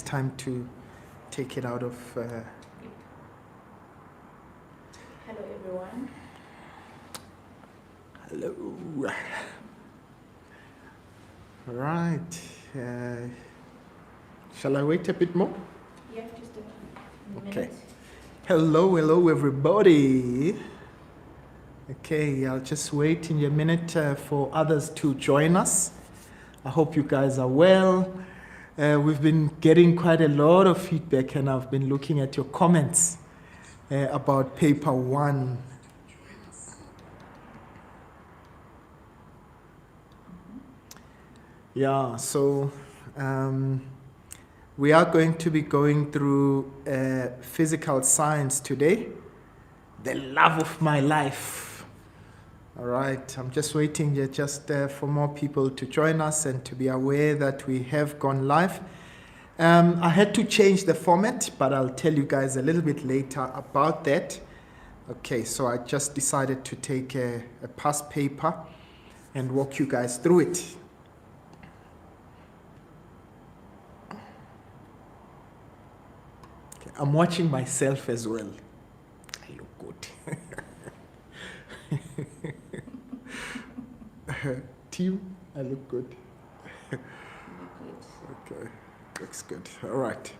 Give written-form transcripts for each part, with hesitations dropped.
time to take it out of... Hello, everyone. Hello. Right. Shall I wait a bit more? Yeah, just a minute. Okay. Hello, everybody. Okay, I'll just wait in a minute for others to join us. I hope you guys are well. We've been getting quite a lot of feedback, and I've been looking at your comments about paper 1. Yeah, so we are going to be going through physical science today, the love of my life. All right, I'm just waiting for more people to join us and to be aware that we have gone live. I had to change the format, but I'll tell you guys a little bit later about that. Okay, so I just decided to take a past paper and walk you guys through it. Okay, I'm watching myself as well. I look good. Team, I look good. Okay, looks good. All right.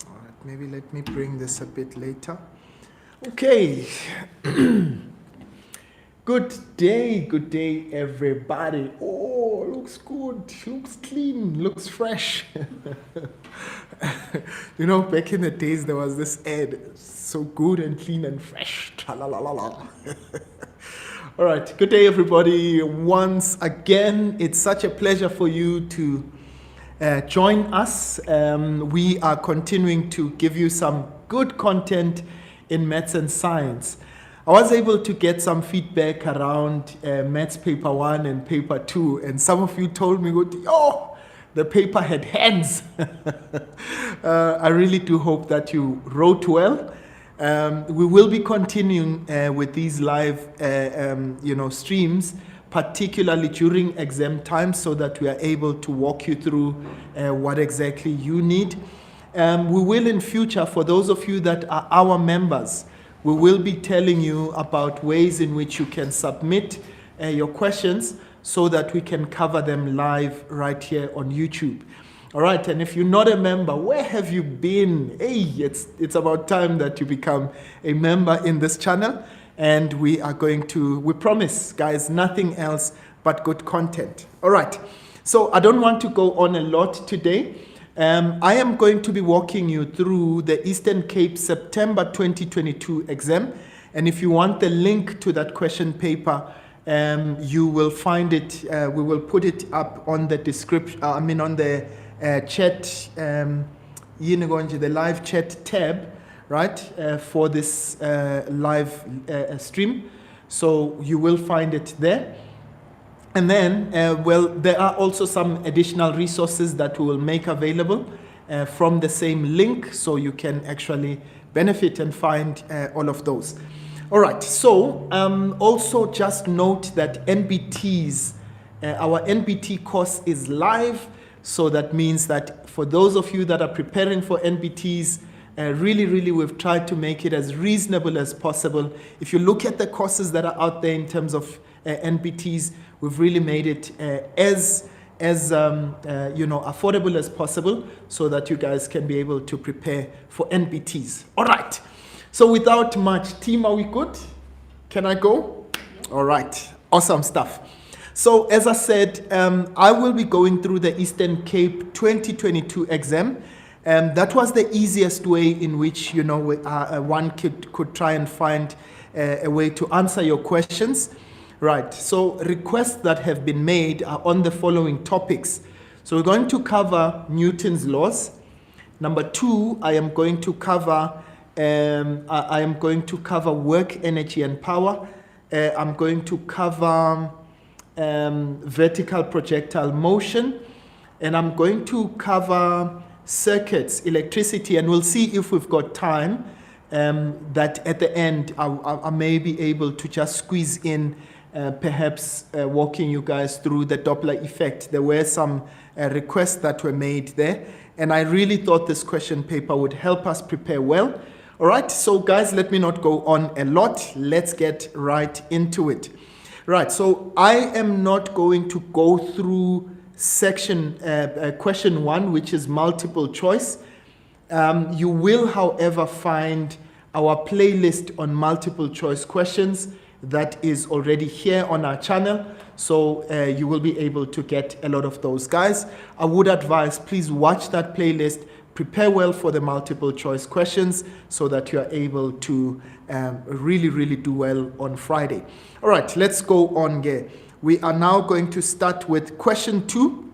All right, maybe let me bring this a bit later. Okay. Good day, everybody. Oh, looks good, looks clean, looks fresh. You know, back in the days, there was this ad, so good and clean and fresh. Tra-la-la-la-la. All right, good day, everybody. Once again, it's such a pleasure for you to join us. We are continuing to give you some good content in maths and science. I was able to get some feedback around maths paper 1 and paper 2, and some of you told me, oh, the paper had hands. I really do hope that you wrote well. We will be continuing with these live streams, particularly during exam time, so that we are able to walk you through what exactly you need. We will in future, for those of you that are our members, we will be telling you about ways in which you can submit your questions so that we can cover them live right here on YouTube. All right, and if you're not a member, where have you been? Hey, it's about time that you become a member in this channel, and we promise, guys, nothing else but good content. All right, so I don't want to go on a lot today. I am going to be walking you through the Eastern Cape September 2022 exam. And if you want the link to that question paper, you will find it. We will put it up on the description, on the chat, the live chat tab, right, for this live stream. So you will find it there. And then, there are also some additional resources that we will make available from the same link, so you can actually benefit and find all of those. All right, so also just note that NBTs, our NBT course is live, so that means that for those of you that are preparing for NBTs, really, we've tried to make it as reasonable as possible. If you look at the courses that are out there in terms of NBTs, we've really made it as affordable as possible so that you guys can be able to prepare for NBTs. All right. So without much, team, are we good? Can I go? All right. Awesome stuff. So as I said, I will be going through the Eastern Cape 2022 exam. That was the easiest way in which, one could try and find a way to answer your questions. Right, so requests that have been made are on the following topics. So we're going to cover Newton's laws. Number 2, I am going to cover work, energy, and power. I'm going to cover vertical projectile motion, and I'm going to cover circuits, electricity, and we'll see if we've got time that at the end I may be able to just squeeze in perhaps walking you guys through the Doppler effect. There were some requests that were made there, and I really thought this question paper would help us prepare well. All right, so guys, let me not go on a lot. Let's get right into it. Right, so I am not going to go through section question 1, which is multiple choice. You will, however, find our playlist on multiple choice questions that is already here on our channel. So you will be able to get a lot of those, guys. I would advise, please watch that playlist, prepare well for the multiple choice questions so that you are able to really do well on Friday. All right, let's go on here. We are now going to start with question 2,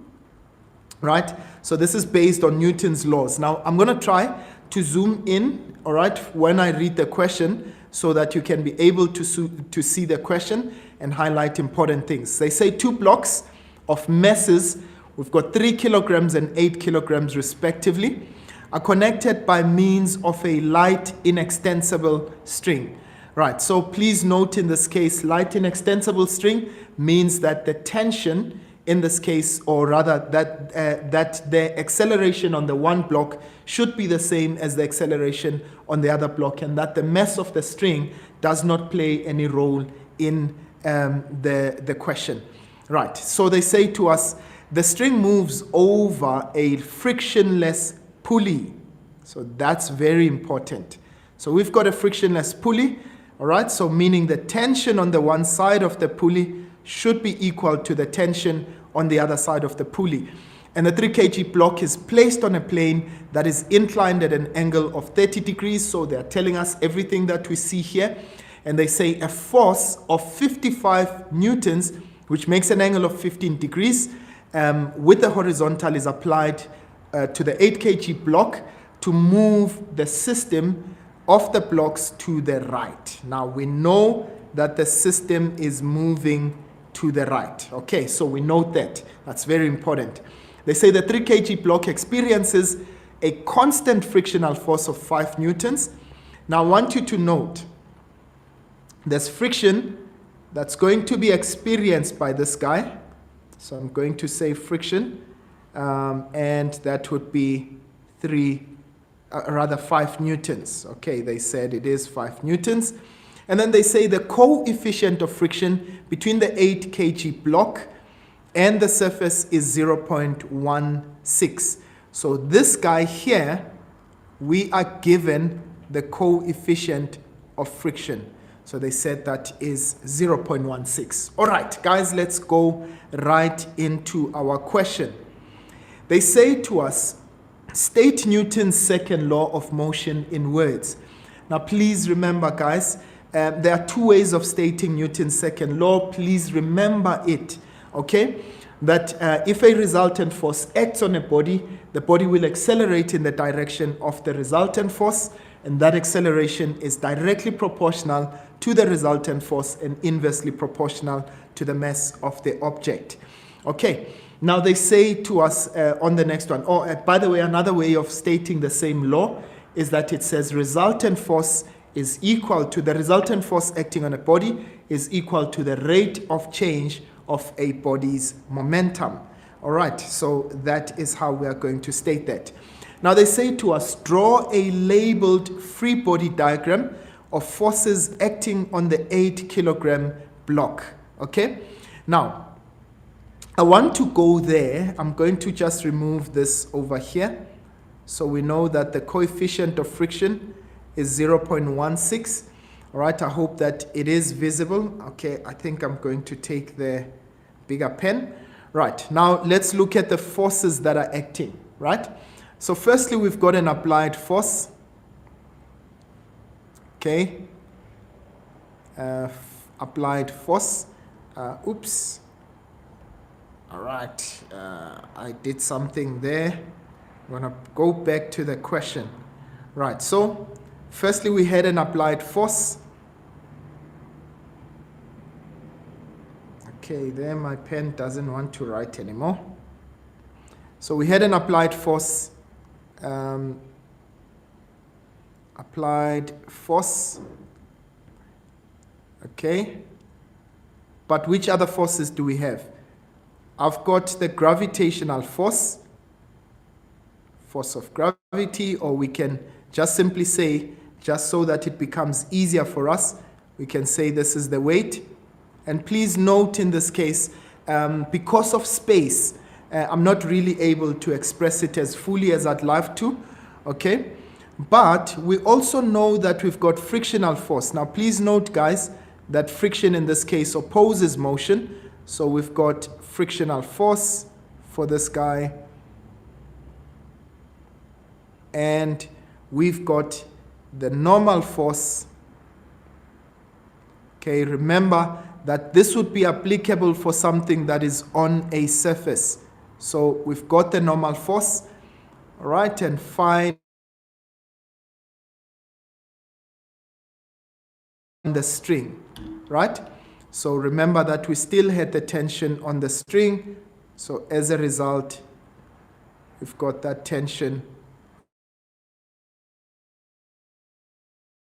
right? So this is based on Newton's laws. Now I'm going to try to zoom in, all right, when I read the question so that you can be able to see the question and highlight important things. They say 2 blocks of masses, we've got 3 kilograms and 8 kilograms respectively, are connected by means of a light inextensible string. Right, so please note in this case, light inextensible string means that the tension in this case, or rather that the acceleration on the one block should be the same as the acceleration on the other block, and that the mass of the string does not play any role in the question. Right, so they say to us, the string moves over a frictionless pulley. So that's very important. So we've got a frictionless pulley, all right, so meaning the tension on the one side of the pulley should be equal to the tension on the other side of the pulley. And the 3 kg block is placed on a plane that is inclined at an angle of 30 degrees. So they're telling us everything that we see here. And they say a force of 55 newtons, which makes an angle of 15 degrees, with the horizontal is applied to the 8 kg block to move the system of the blocks to the right. Now we know that the system is moving to the right. Okay, so we note that. That's very important. They say the 3 kg block experiences a constant frictional force of 5 newtons. Now I want you to note there's friction that's going to be experienced by this guy. So I'm going to say friction, and that would be 5 newtons. Okay, they said it is 5 newtons. And then they say the coefficient of friction between the 8 kg block and the surface is 0.16. So this guy here, we are given the coefficient of friction. So they said that is 0.16. All right, guys, let's go right into our question. They say to us, state Newton's second law of motion in words. Now, please remember, guys, there are 2 ways of stating Newton's second law. Please remember it, okay? That if a resultant force acts on a body, the body will accelerate in the direction of the resultant force, and that acceleration is directly proportional to the resultant force and inversely proportional to the mass of the object. Okay, now they say to us on the next one, by the way, another way of stating the same law is that it says resultant force is equal to the resultant force acting on a body is equal to the rate of change of a body's momentum. All right, so that is how we are going to state that. Now they say to us, draw a labeled free body diagram of forces acting on the 8 kilogram block. Okay, now I want to go there. I'm going to just remove this over here. So we know that the coefficient of friction is 0.16. All right, I hope that it is visible. Okay, I think I'm going to take the bigger pen. Right, now let's look at the forces that are acting, right? So firstly, we've got an applied force. Okay, applied force. Oops. All right, I did something there. I'm going to go back to the question. Right, so firstly, we had an applied force. Okay, there my pen doesn't want to write anymore. So we had an applied force, okay. But which other forces do we have? I've got the gravitational force of gravity, or we can just simply say, just so that it becomes easier for us, we can say this is the weight. And please note in this case, because of space, I'm not really able to express it as fully as I'd love to, okay? But we also know that we've got frictional force. Now please note, guys, that friction in this case opposes motion. So we've got frictional force for this guy. And we've got the normal force. Okay, remember that this would be applicable for something that is on a surface. So we've got the normal force, all right, and find the string, right? So remember that we still had the tension on the string. So as a result, we've got that tension.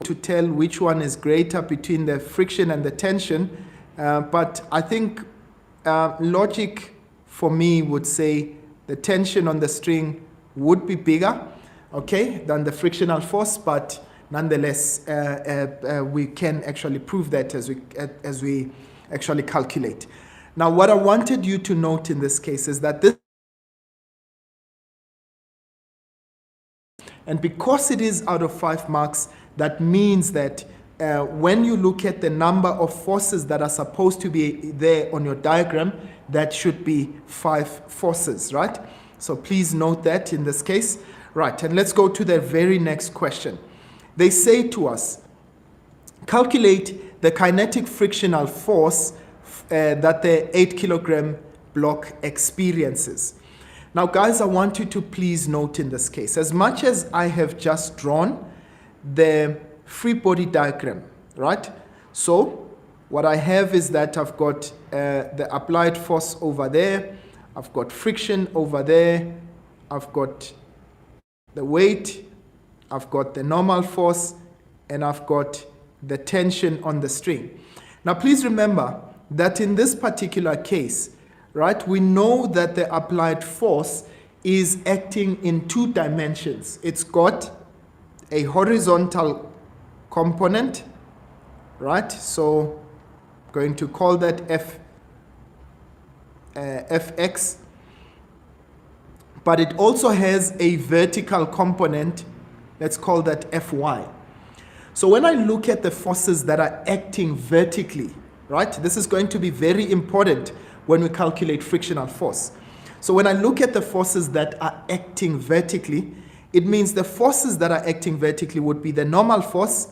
To tell which one is greater between the friction and the tension, but I think logic for me would say the tension on the string would be bigger, okay, than the frictional force, but nonetheless we can actually prove that as we actually calculate. Now what I wanted you to note in this case is that this, and because it is out of 5 marks, that means that when you look at the number of forces that are supposed to be there on your diagram, that should be 5 forces, right? So please note that in this case. Right, and let's go to the very next question. They say to us, calculate the kinetic frictional force that the 8 kilogram block experiences. Now guys, I want you to please note in this case, as much as I have just drawn the free body diagram, right? So what I have is that I've got the applied force over there, I've got friction over there, I've got the weight, I've got the normal force, and I've got the tension on the string. Now please remember that in this particular case, right, we know that the applied force is acting in 2 dimensions. It's got a horizontal component, right? So I'm going to call that Fx, but it also has a vertical component. Let's call that Fy. So when I look at the forces that are acting vertically, right, this is going to be very important when we calculate frictional force. So when I look at the forces that are acting vertically, it means the forces that are acting vertically would be the normal force,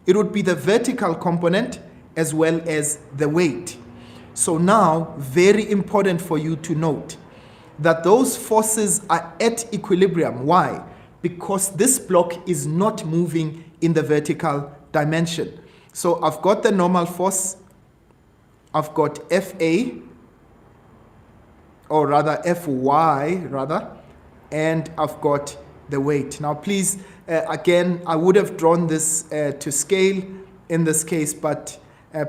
it would be the vertical component, as well as the weight. So now, very important for you to note that those forces are at equilibrium. Why? Because this block is not moving in the vertical dimension. So I've got the normal force, I've got Fa, or rather Fy, and I've got the weight. Now please, again, I would have drawn this to scale in this case, but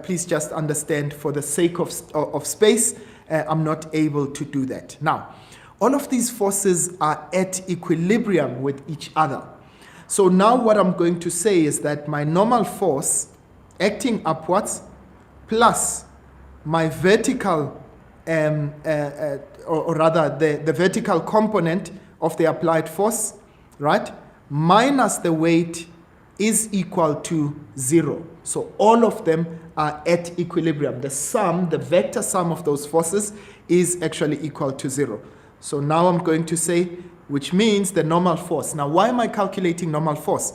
please just understand, for the sake of space, I'm not able to do that. Now, all of these forces are at equilibrium with each other. So now what I'm going to say is that my normal force acting upwards plus my vertical, or rather the vertical component of the applied force, right, minus the weight is equal to 0. So all of them are at equilibrium. The sum, the vector sum of those forces is actually equal to 0. So now I'm going to say, which means the normal force. Now why am I calculating normal force?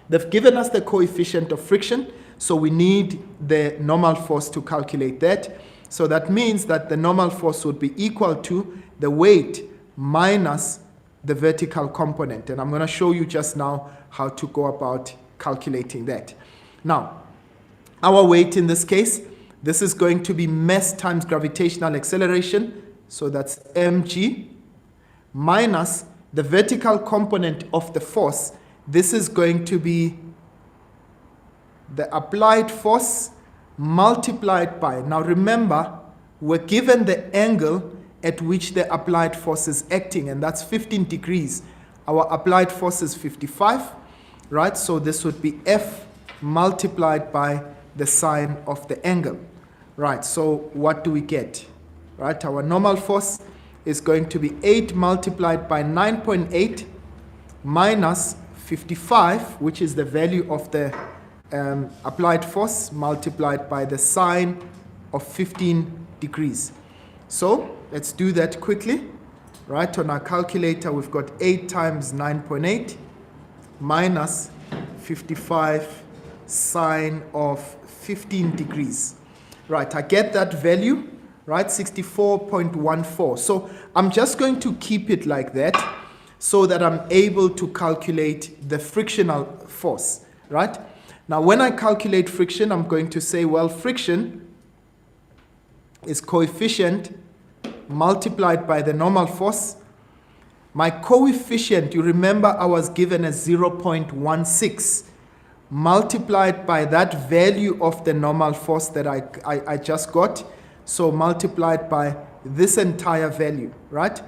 They've given us the coefficient of friction, so we need the normal force to calculate that. So that means that the normal force would be equal to the weight minus the vertical component. And I'm going to show you just now how to go about calculating that. Now, our weight in this case, This is going to be mass times gravitational acceleration, so that's mg, minus the vertical component of the force. This is going to be the applied force multiplied by, now remember, we're given the angle at which the applied force is acting, and that's 15 degrees. Our applied force is 55, right? So this would be F multiplied by the sine of the angle, right? So what do we get, right? Our normal force is going to be 8 multiplied by 9.8 minus 55, which is the value of the applied force multiplied by the sine of 15 degrees. So let's do that quickly, right? On our calculator, we've got 8 times 9.8 minus 55 sine of 15 degrees. Right, I get that value, right? 64.14. So I'm just going to keep it like that so that I'm able to calculate the frictional force, right? Now, when I calculate friction, I'm going to say, well, friction is coefficient multiplied by the normal force. My coefficient, you remember I was given as 0.16 multiplied by that value of the normal force that I just got. So multiplied by this entire value, right?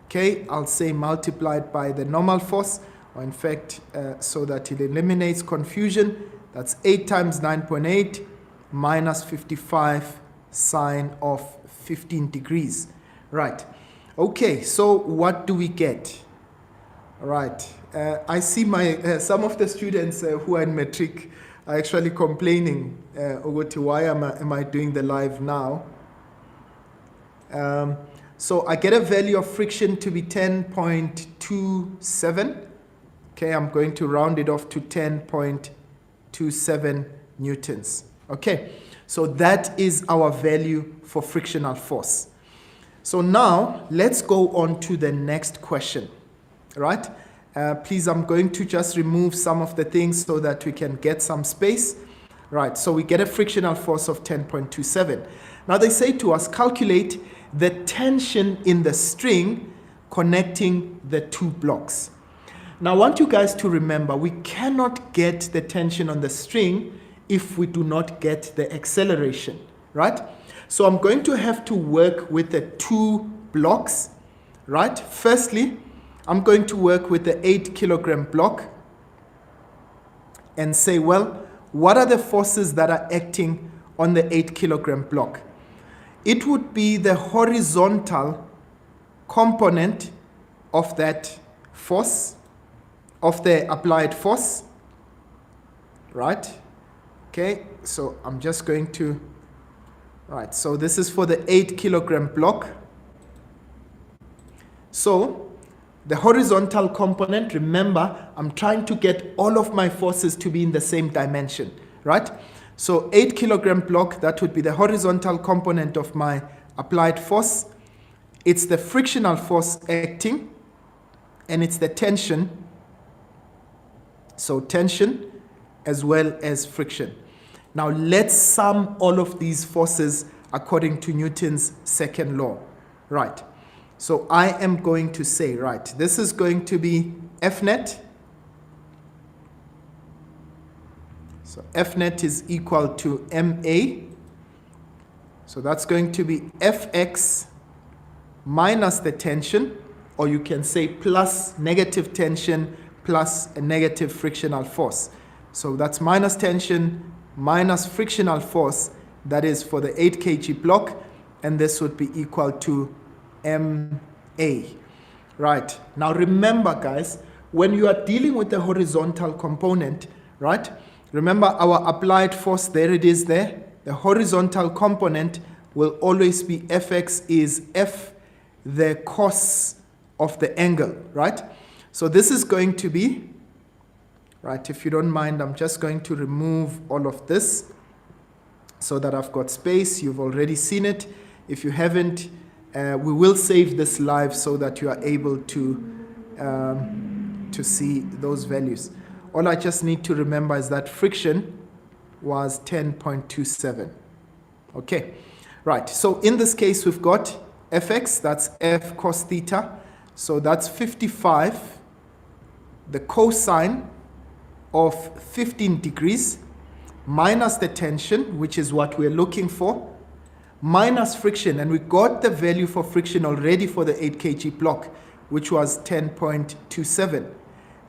Okay, I'll say multiplied by the normal force, or in fact, so that it eliminates confusion. That's 8 times 9.8 minus 55 sine of 15 degrees. Right. Okay, so what do we get? All right. I see some of the students who are in Matric are actually complaining, Ogoti, why am I doing the live now? So I get a value of friction to be 10.27. Okay, I'm going to round it off to 10.27 newtons. Okay, so that is our value for frictional force. So now let's go on to the next question, right? Please, I'm going to just remove some of the things so that we can get some space. Right, so we get a frictional force of 10.27. Now they say to us, calculate the tension in the string connecting the two blocks. Now I want you guys to remember, we cannot get the tension on the string if we do not get the acceleration, right? So I'm going to have to work with the two blocks, right? Firstly, I'm going to work with the 8 kilogram block and say, well, what are the forces that are acting on the 8 kilogram block? It would be the horizontal component of that force, of the applied force, right? Okay, so I'm just going to, right, so this is for the 8 kilogram block. So the horizontal component, remember, I'm trying to get all of my forces to be in the same dimension, right? So 8 kilogram block, that would be the horizontal component of my applied force. It's the frictional force acting, and it's the tension. So tension as well as friction. Now let's sum all of these forces according to Newton's second law, right? So I am going to say, right, this is going to be F net. So F net is equal to MA. So that's going to be Fx minus the tension, or you can say plus negative tension plus a negative frictional force. So that's minus tension minus frictional force, that is for the 8 kg block, and this would be equal to MA. Right, now remember guys, when you are dealing with the horizontal component, right, remember our applied force, there it is there. The horizontal component will always be Fx is F, the cos of the angle, right? So this is going to be, right, if you don't mind, I'm just going to remove all of this so that I've got space. You've already seen it. If you haven't, we will save this live so that you are able to see those values. All I just need to remember is that friction was 10.27. Okay, right. So in this case, we've got fx, that's f cos theta. So that's 55, the cosine of 15 degrees, minus the tension, which is what we're looking for, minus friction. And we got the value for friction already for the 8 kg block, which was 10.27.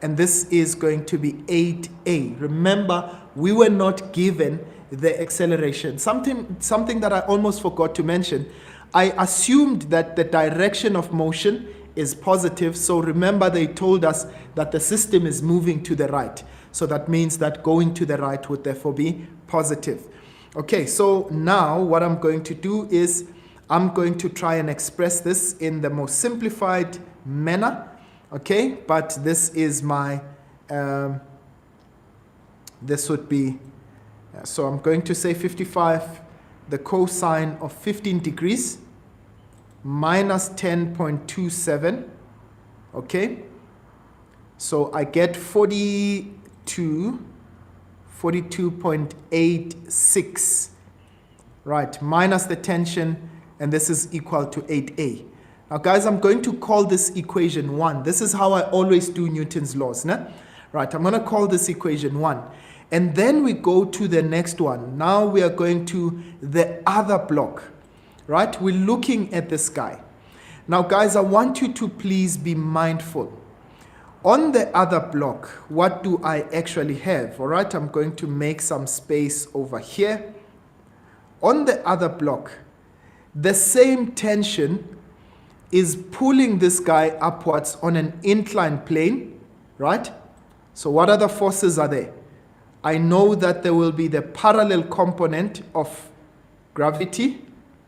And this is going to be 8a. Remember, we were not given the acceleration. Something that I almost forgot to mention. I assumed that the direction of motion is positive. So remember, they told us that the system is moving to the right. So that means that going to the right would therefore be positive. Okay, so now what I'm going to do is I'm going to try and express this in the most simplified manner. Okay, but this is my, this would be, so I'm going to say 55, the cosine of 15 degrees minus 10.27, okay? So I get 42.86, right, minus the tension, and this is equal to 8a. Now guys, I'm going to call this equation 1. This is how I always do Newton's laws, né? Right, I'm going to call this equation 1. And then we go to the next one. Now we are going to the other block, right? We're looking at this guy. Now guys, I want you to please be mindful. On the other block, what do I actually have? All right, I'm going to make some space over here. On the other block, the same tension is pulling this guy upwards on an inclined plane, right? So what other forces are there? I know that there will be the parallel component of gravity.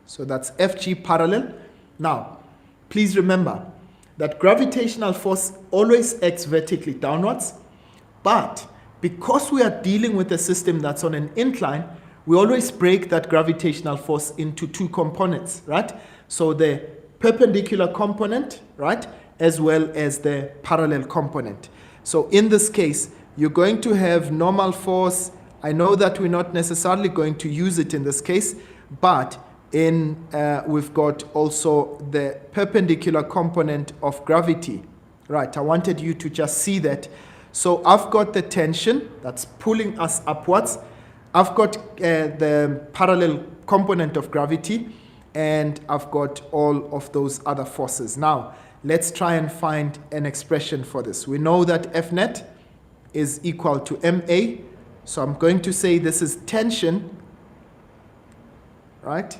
So that's Fg parallel. Now, please remember that gravitational force always acts vertically downwards. But because we are dealing with a system that's on an incline, we always break that gravitational force into two components, right? So the perpendicular component, right, as well as the parallel component. So in this case, you're going to have normal force. I know that we're not necessarily going to use it in this case, but we've got also the perpendicular component of gravity. Right, I wanted you to just see that. So I've got the tension that's pulling us upwards. I've got the parallel component of gravity, and I've got all of those other forces. Now, let's try and find an expression for this. We know that F net is equal to MA. So I'm going to say this is tension, right?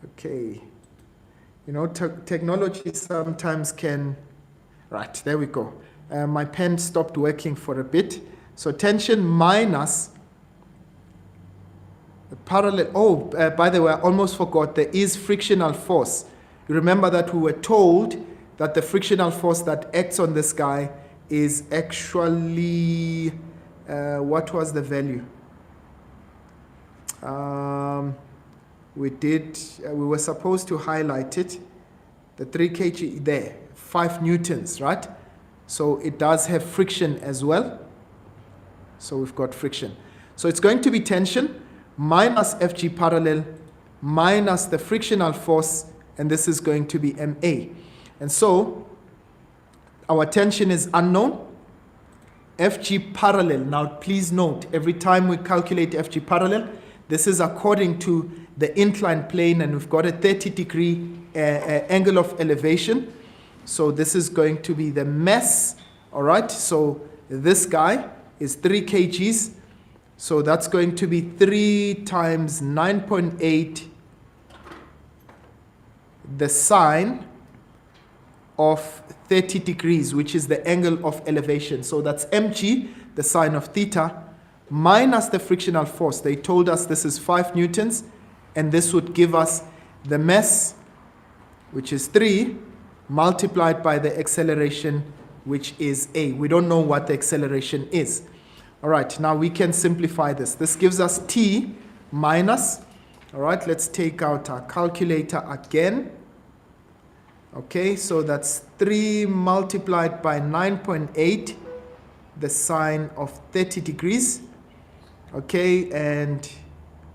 Okay. You know, technology sometimes can, right, there we go. My pen stopped working for a bit. So tension minus the parallel, by the way, I almost forgot, there is frictional force. You remember that we were told that the frictional force that acts on this guy is actually, what was the value? We were supposed to highlight it, the 3 kg there, 5 newtons, right? So it does have friction as well. So we've got friction. So it's going to be tension minus Fg parallel minus the frictional force, and this is going to be MA. And so our tension is unknown. Fg parallel, now please note, every time we calculate Fg parallel, this is according to the inclined plane, and we've got a 30-degree angle of elevation. So this is going to be the mass, all right? So this guy is 3 kgs. So that's going to be 3 times 9.8, the sine of 30 degrees, which is the angle of elevation. So that's mg, the sine of theta, minus the frictional force. They told us this is 5 newtons, and this would give us the mass, which is 3, multiplied by the acceleration, which is a. We don't know what the acceleration is. All right, now we can simplify this. This gives us t minus, all right, let's take out our calculator again. Okay, so that's 3 multiplied by 9.8, the sine of 30 degrees. okay, and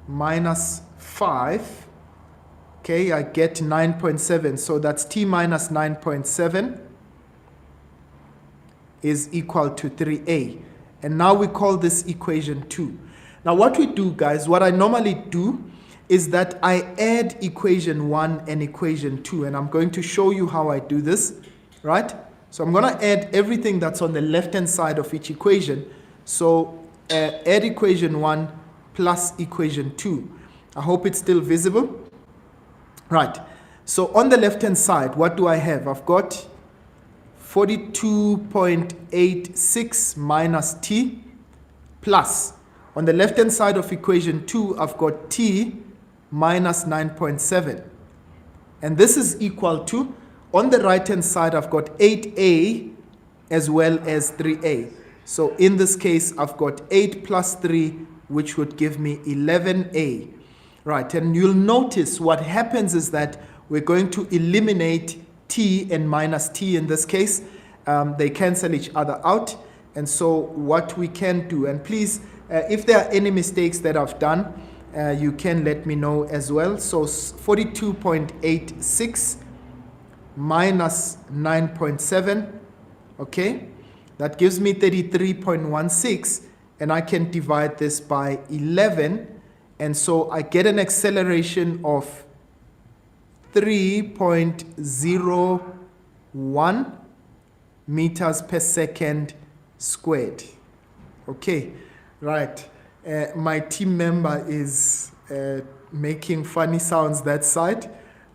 minus 5, okay, I get 9.7. So that's t minus 9.7 is equal to 3a. And now we call this equation 2. Now what we do, guys, what I normally do is that I add equation 1 and equation 2, and I'm going to show you how I do this, right? So I'm going to add everything that's on the left-hand side of each equation. So add equation 1 plus equation 2. I hope it's still visible. Right. So on the left-hand side, what do I have? I've got 42.86 minus t plus. On the left-hand side of equation 2, I've got t minus 9.7. And this is equal to, on the right-hand side, I've got 8a as well as 3a. So in this case, I've got 8 plus 3, which would give me 11a. Right, and you'll notice what happens is that we're going to eliminate t and minus t in this case. They cancel each other out. And so what we can do, and please, if there are any mistakes that I've done, you can let me know as well. So 42.86 minus 9.7, okay? That gives me 33.16, and I can divide this by 11, and so I get an acceleration of 3.01 meters per second squared. Okay, right. My team member is making funny sounds that side.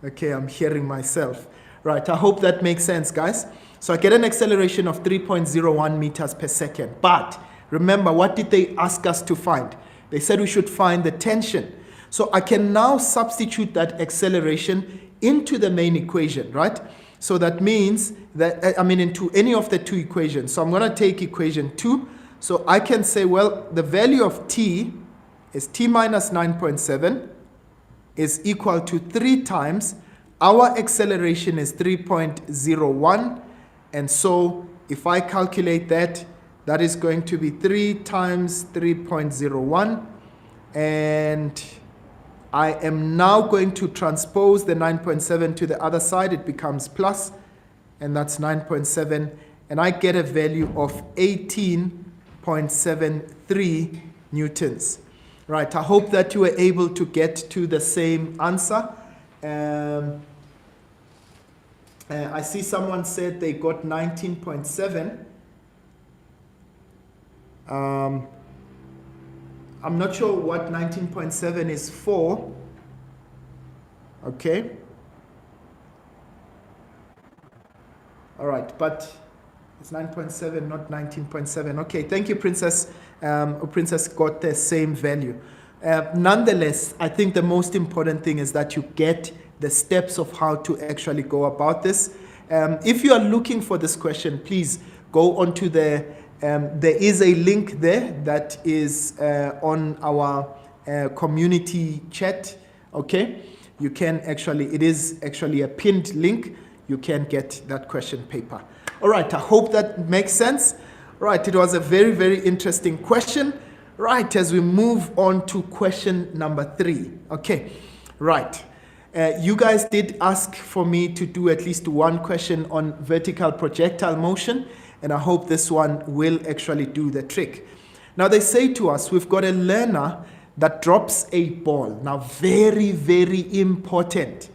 Okay, I'm hearing myself. Right, I hope that makes sense, guys. So I get an acceleration of 3.01 meters per second. But remember, what did they ask us to find? They said we should find the tension. So I can now substitute that acceleration into the main equation, right? So that means that, into any of the two equations. So I'm going to take equation 2. So I can say, well, the value of t is t minus 9.7 is equal to 3 times. Our acceleration is 3.01. And so if I calculate that, that is going to be 3 times 3.01. And I am now going to transpose the 9.7 to the other side. It becomes plus, and that's 9.7. And I get a value of 18.73 newtons. Right, I hope that you were able to get to the same answer. I see someone said they got 19.7. I'm not sure what 19.7 is for. Okay. All right, but it's 9.7, not 19.7. Okay, thank you, Princess. Princess got the same value. Nonetheless, I think the most important thing is that you get the steps of how to actually go about this. If you are looking for this question, please go onto the, there is a link there that is on our community chat, okay? You can actually, it is actually a pinned link. You can get that question paper. All right, I hope that makes sense. Right, it was a very, very interesting question. Right, as we move on to question number 3. Okay, right. You guys did ask for me to do at least one question on vertical projectile motion, and I hope this one will actually do the trick. Now they say to us, we've got a learner that drops a ball. Now very, very important.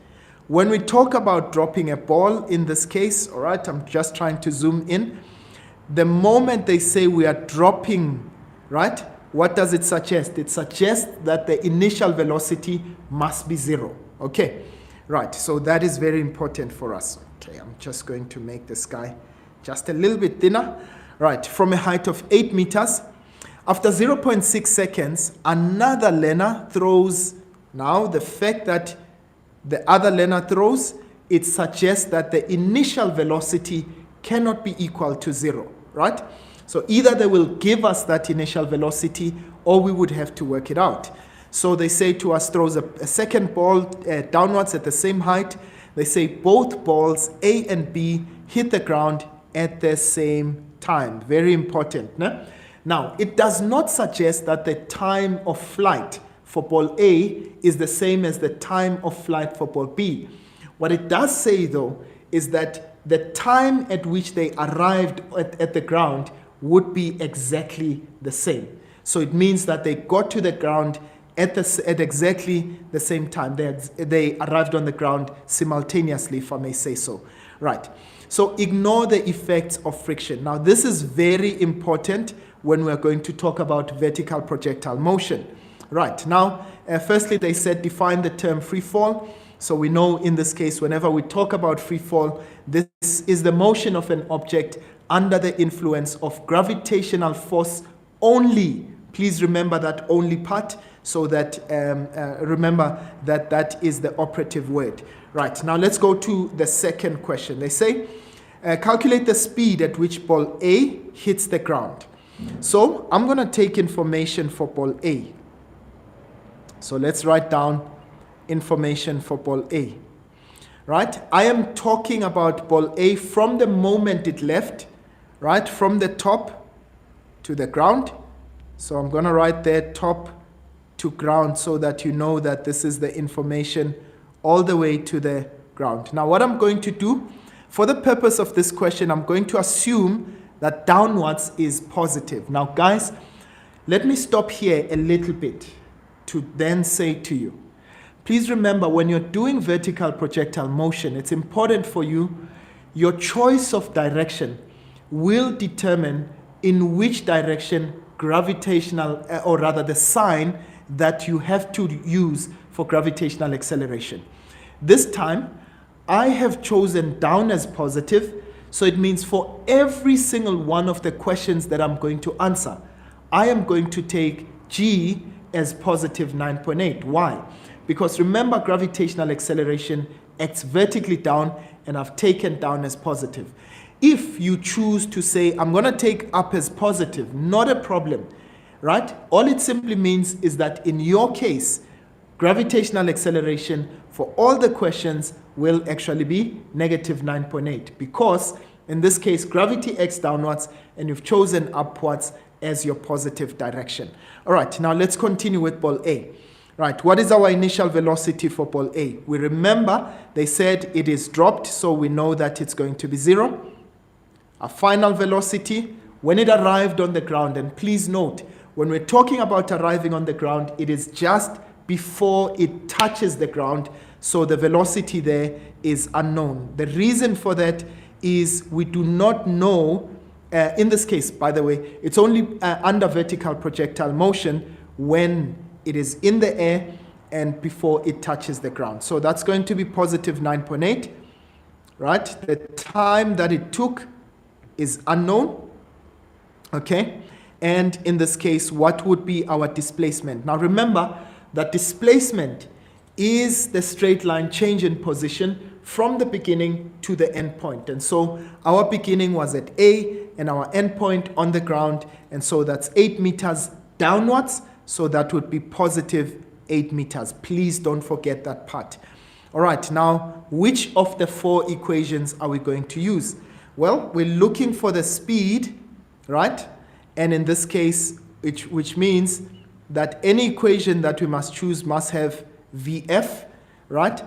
When we talk about dropping a ball in this case, all right, I'm just trying to zoom in. The moment they say we are dropping, right, what does it suggest? It suggests that the initial velocity must be 0. Okay, right, so that is very important for us. Okay, I'm just going to make this guy just a little bit thinner. Right, from a height of 8 meters. After 0.6 seconds, another learner throws. Now, the fact that the other learner throws, it suggests that the initial velocity cannot be equal to 0, right? So either they will give us that initial velocity or we would have to work it out. So they say to us, throws a second ball downwards at the same height. They say both balls, A and B, hit the ground at the same time. Very important. No? Now, it does not suggest that the time of flight for ball A is the same as the time of flight for ball B. What it does say, though, is that the time at which they arrived at the ground would be exactly the same. So it means that they got to the ground at exactly the same time. They arrived on the ground simultaneously, if I may say so. Right. So ignore the effects of friction. Now, this is very important when we're going to talk about vertical projectile motion. Right. Now, firstly, they said define the term free fall. So we know in this case, whenever we talk about free fall, this is the motion of an object under the influence of gravitational force only. Please remember that only part, so that remember that that is the operative word. Right, now let's go to the second question. They say, calculate the speed at which ball A hits the ground. So I'm going to take information for ball A. So let's write down information for ball A. Right, I am talking about ball A from the moment it left, right, from the top to the ground. So I'm going to write there top to ground so that you know that this is the information all the way to the ground. Now, what I'm going to do, for the purpose of this question, I'm going to assume that downwards is positive. Now, guys, let me stop here a little bit to then say to you, please remember, when you're doing vertical projectile motion, it's important for you, your choice of direction will determine in which direction gravitational, or rather the sign that you have to use for gravitational acceleration. This time, I have chosen down as positive, so it means for every single one of the questions that I'm going to answer, I am going to take G as positive 9.8. Why? Because remember, gravitational acceleration acts vertically down, and I've taken down as positive. If you choose to say, I'm going to take up as positive, not a problem, right? All it simply means is that in your case, gravitational acceleration for all the questions will actually be negative 9.8, because in this case, gravity acts downwards and you've chosen upwards as your positive direction. All right, now let's continue with ball A. Right, what is our initial velocity for ball A? We remember they said it is dropped, so we know that it's going to be 0. Our final velocity when it arrived on the ground, and please note, when we're talking about arriving on the ground, it is just before it touches the ground, so the velocity there is unknown. The reason for that is we do not know, in this case, by the way, it's only under vertical projectile motion when it is in the air and before it touches the ground. So that's going to be positive 9.8, right? The time that it took is unknown, okay? And in this case, what would be our displacement? Now remember that displacement is the straight line change in position from the beginning to the end point. And so our beginning was at A and our end point on the ground. And so that's 8 meters downwards. So that would be positive 8 meters. Please don't forget that part. All right, now, which of the 4 equations are we going to use? Well, we're looking for the speed, right? And in this case, which means that any equation that we must choose must have VF, right?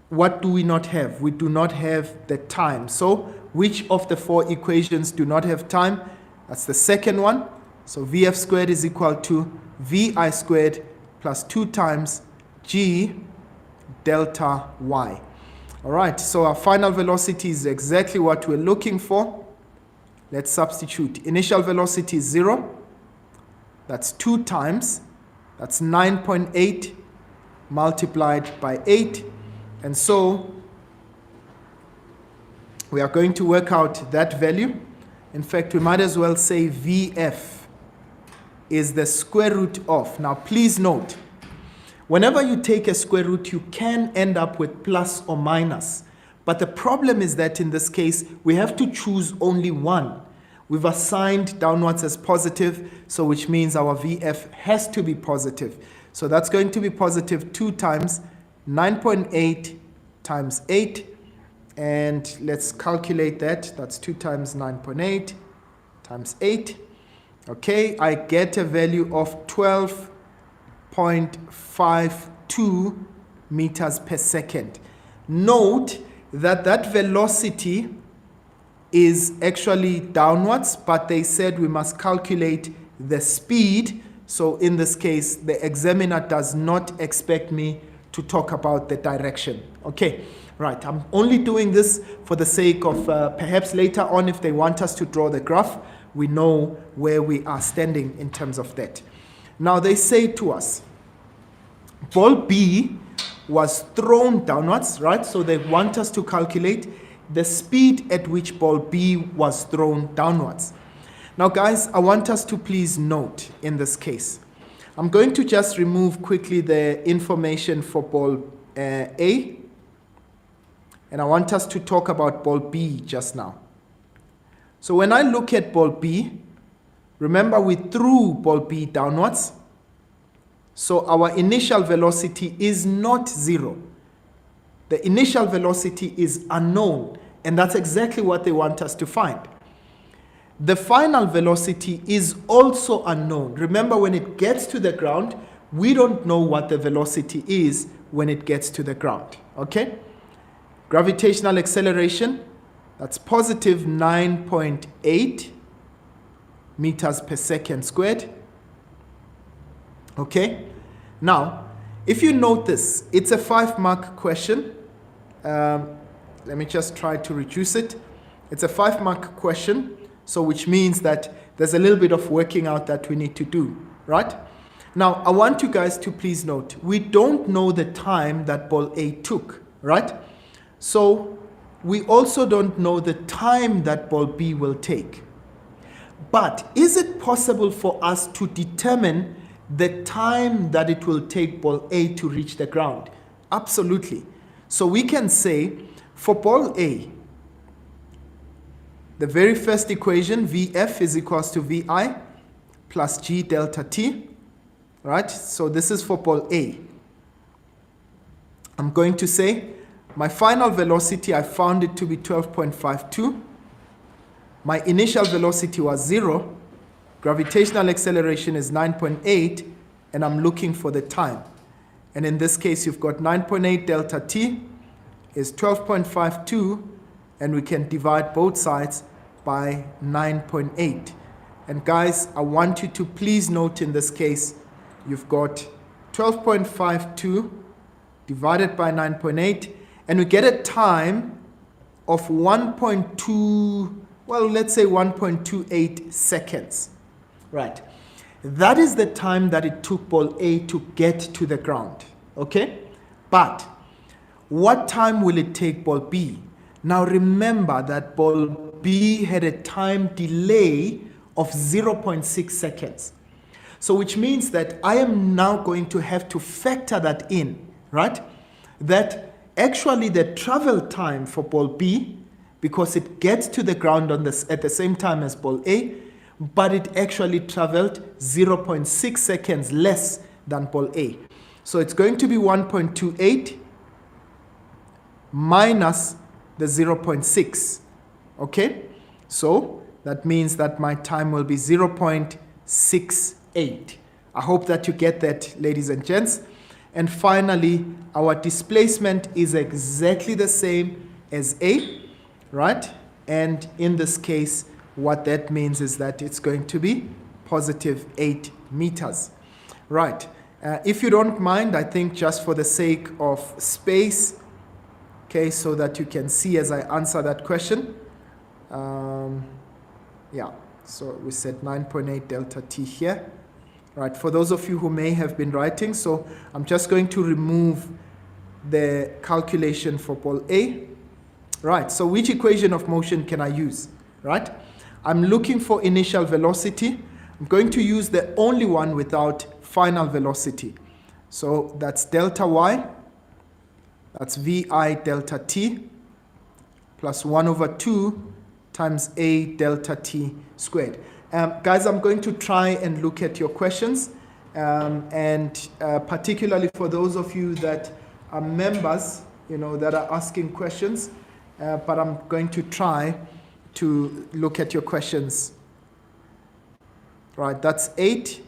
What do we not have? We do not have the time. So which of the 4 equations do not have time? That's the second one. So VF squared is equal to VI squared plus 2 times G delta Y. All right, so our final velocity is exactly what we're looking for. Let's substitute. Initial velocity is 0. That's 2 times. That's 9.8 multiplied by 8. And so we are going to work out that value. In fact, we might as well say VF is the square root of. Now, please note, whenever you take a square root, you can end up with plus or minus. But the problem is that in this case, we have to choose only one. We've assigned downwards as positive, so which means our VF has to be positive. So that's going to be positive 2 times 9.8 times 8. And let's calculate that. That's 2 times 9.8 times 8. Okay, I get a value of 12.52 meters per second. Note that that velocity is actually downwards, but they said we must calculate the speed. So in this case, the examiner does not expect me to talk about the direction. Okay, right. I'm only doing this for the sake of perhaps later on, if they want us to draw the graph, we know where we are standing in terms of that. Now they say to us, ball B was thrown downwards, right? So they want us to calculate the speed at which ball B was thrown downwards. Now guys, I want us to please note in this case, I'm going to just remove quickly the information for ball A, and I want us to talk about ball B just now. So when I look at ball B, remember we threw ball B downwards. So our initial velocity is not 0. The initial velocity is unknown, and that's exactly what they want us to find. The final velocity is also unknown. Remember, when it gets to the ground, we don't know what the velocity is when it gets to the ground. Okay? Gravitational acceleration, that's positive 9.8 meters per second squared. Okay? Now, if you notice, it's a 5-mark question. Let me just try to reduce it. It's a 5-mark question, so which means that there's a little bit of working out that we need to do, right? Now, I want you guys to please note, we don't know the time that ball A took, right? So we also don't know the time that ball B will take. But is it possible for us to determine the time that it will take ball A to reach the ground? Absolutely. So we can say for ball A, the very first equation, VF is equals to VI plus G delta T, right? So this is for ball A. I'm going to say my final velocity, I found it to be 12.52. My initial velocity was 0. Gravitational acceleration is 9.8, and I'm looking for the time. And in this case, you've got 9.8 delta T is 12.52, and we can divide both sides by 9.8. And guys, I want you to please note in this case, you've got 12.52 divided by 9.8, and we get a time of 1.2, well, let's say 1.28 seconds. Right. That is the time that it took ball A to get to the ground. Okay? But what time will it take ball B? Now remember that ball B had a time delay of 0.6 seconds. So which means that I am now going to have to factor that in, right? That actually the travel time for ball B, because it gets to the ground on this at the same time as ball A, but it actually traveled 0.6 seconds less than ball A. So it's going to be 1.28 minus the 0.6. Okay? So that means that my time will be 0.68. I hope that you get that, ladies and gents. And finally, our displacement is exactly the same as A, right? And in this case, what that means is that it's going to be positive 8 meters. Right. If you don't mind, I think just for the sake of space, okay, so that you can see as I answer that question. Yeah, so we said 9.8 delta T here. Right, for those of you who may have been writing, so I'm just going to remove the calculation for ball A. Right, so which equation of motion can I use? Right? I'm looking for initial velocity. I'm going to use the only one without final velocity. So that's delta Y, that's VI delta T, plus 1 over 2 times A delta T squared. Guys, I'm going to try and look at your questions, and particularly for those of you that are members, that are asking questions, but I'm going to try to look at your questions. right? That's 8.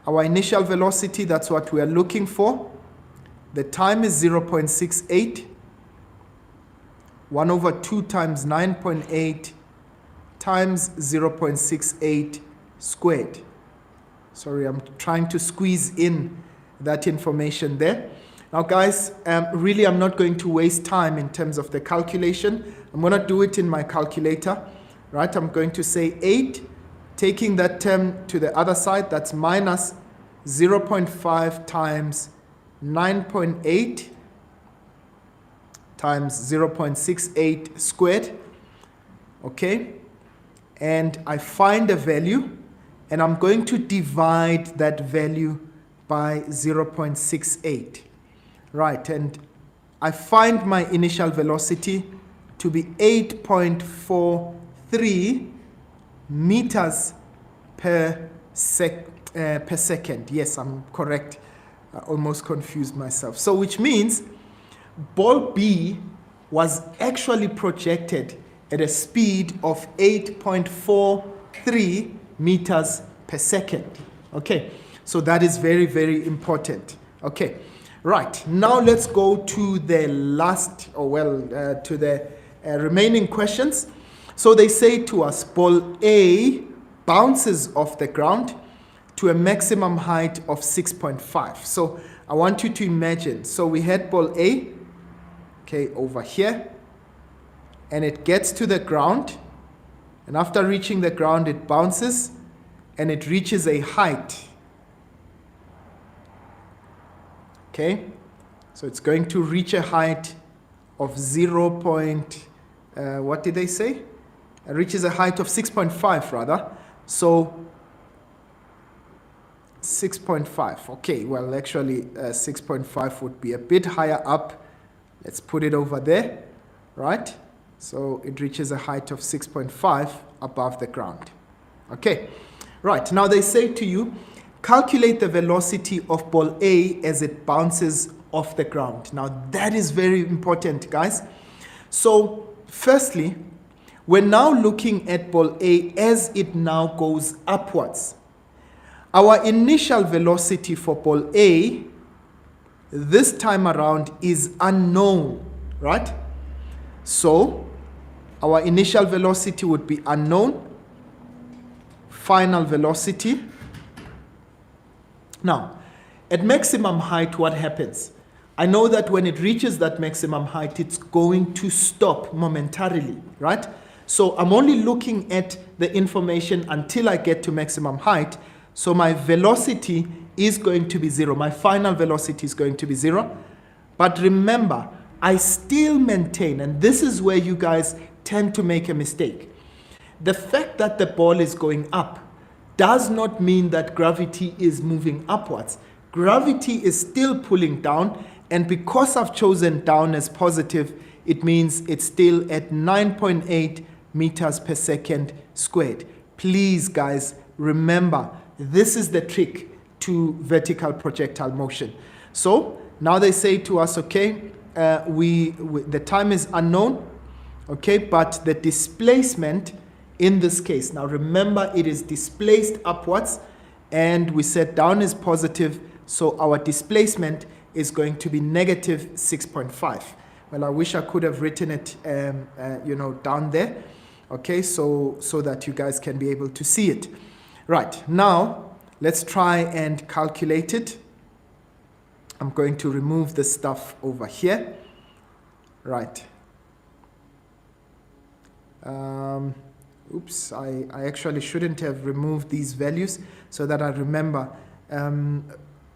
Our initial velocity, that's what we are looking for. The time is 0.68. 1 over 2 times 9.8 times 0.68 squared. Sorry, I'm trying to squeeze in that information there. Now guys, really I'm not going to waste time in terms of the calculation. I'm going to do it in my calculator, right? I'm going to say 8, taking that term to the other side, that's minus 0.5 times 9.8 times 0.68 squared, okay? And I find a value, and I'm going to divide that value by 0.68. Right, and I find my initial velocity to be 8.43 meters per second. Yes, I'm correct. I almost confused myself. So which means ball B was actually projected at a speed of 8.43 meters per second. Okay, so that is very, very important. Okay, right, now let's go to the last, to the remaining questions. So they say to us, ball A bounces off the ground to a maximum height of 6.5. So I want you to imagine, so we had ball A, okay, over here, and it gets to the ground, and after reaching the ground it bounces and it reaches a height. Okay, so it's going to reach a height of what did they say? It reaches a height of 6.5 rather. So 6.5. Okay, well actually 6.5 would be a bit higher up. Let's put it over there, right? So it reaches a height of 6.5 above the ground. Okay, right, now they say to you, calculate the velocity of ball A as it bounces off the ground. Now that is very important, guys. So firstly, we're now looking at ball A as it now goes upwards. Our initial velocity for ball A this time around is unknown, right? So our initial velocity would be unknown, final velocity. Now, at maximum height, what happens? I know that when it reaches that maximum height, it's going to stop momentarily, right? So I'm only looking at the information until I get to maximum height. So my velocity is going to be 0. My final velocity is going to be 0. But remember, I still maintain, and this is where you guys tend to make a mistake. The fact that the ball is going up does not mean that gravity is moving upwards. Gravity is still pulling down, and because I've chosen down as positive, it means it's still at 9.8 meters per second squared. Please, guys, remember, this is the trick to vertical projectile motion. So now they say to us, okay, the time is unknown, okay, but the displacement in this case, now remember it is displaced upwards, and we said down is positive, so our displacement is going to be negative 6.5. Well, I wish I could have written it, down there, okay, so that you guys can be able to see it. Right, now let's try and calculate it. I'm going to remove the stuff over here. Right. Oops, I actually shouldn't have removed these values so that I remember.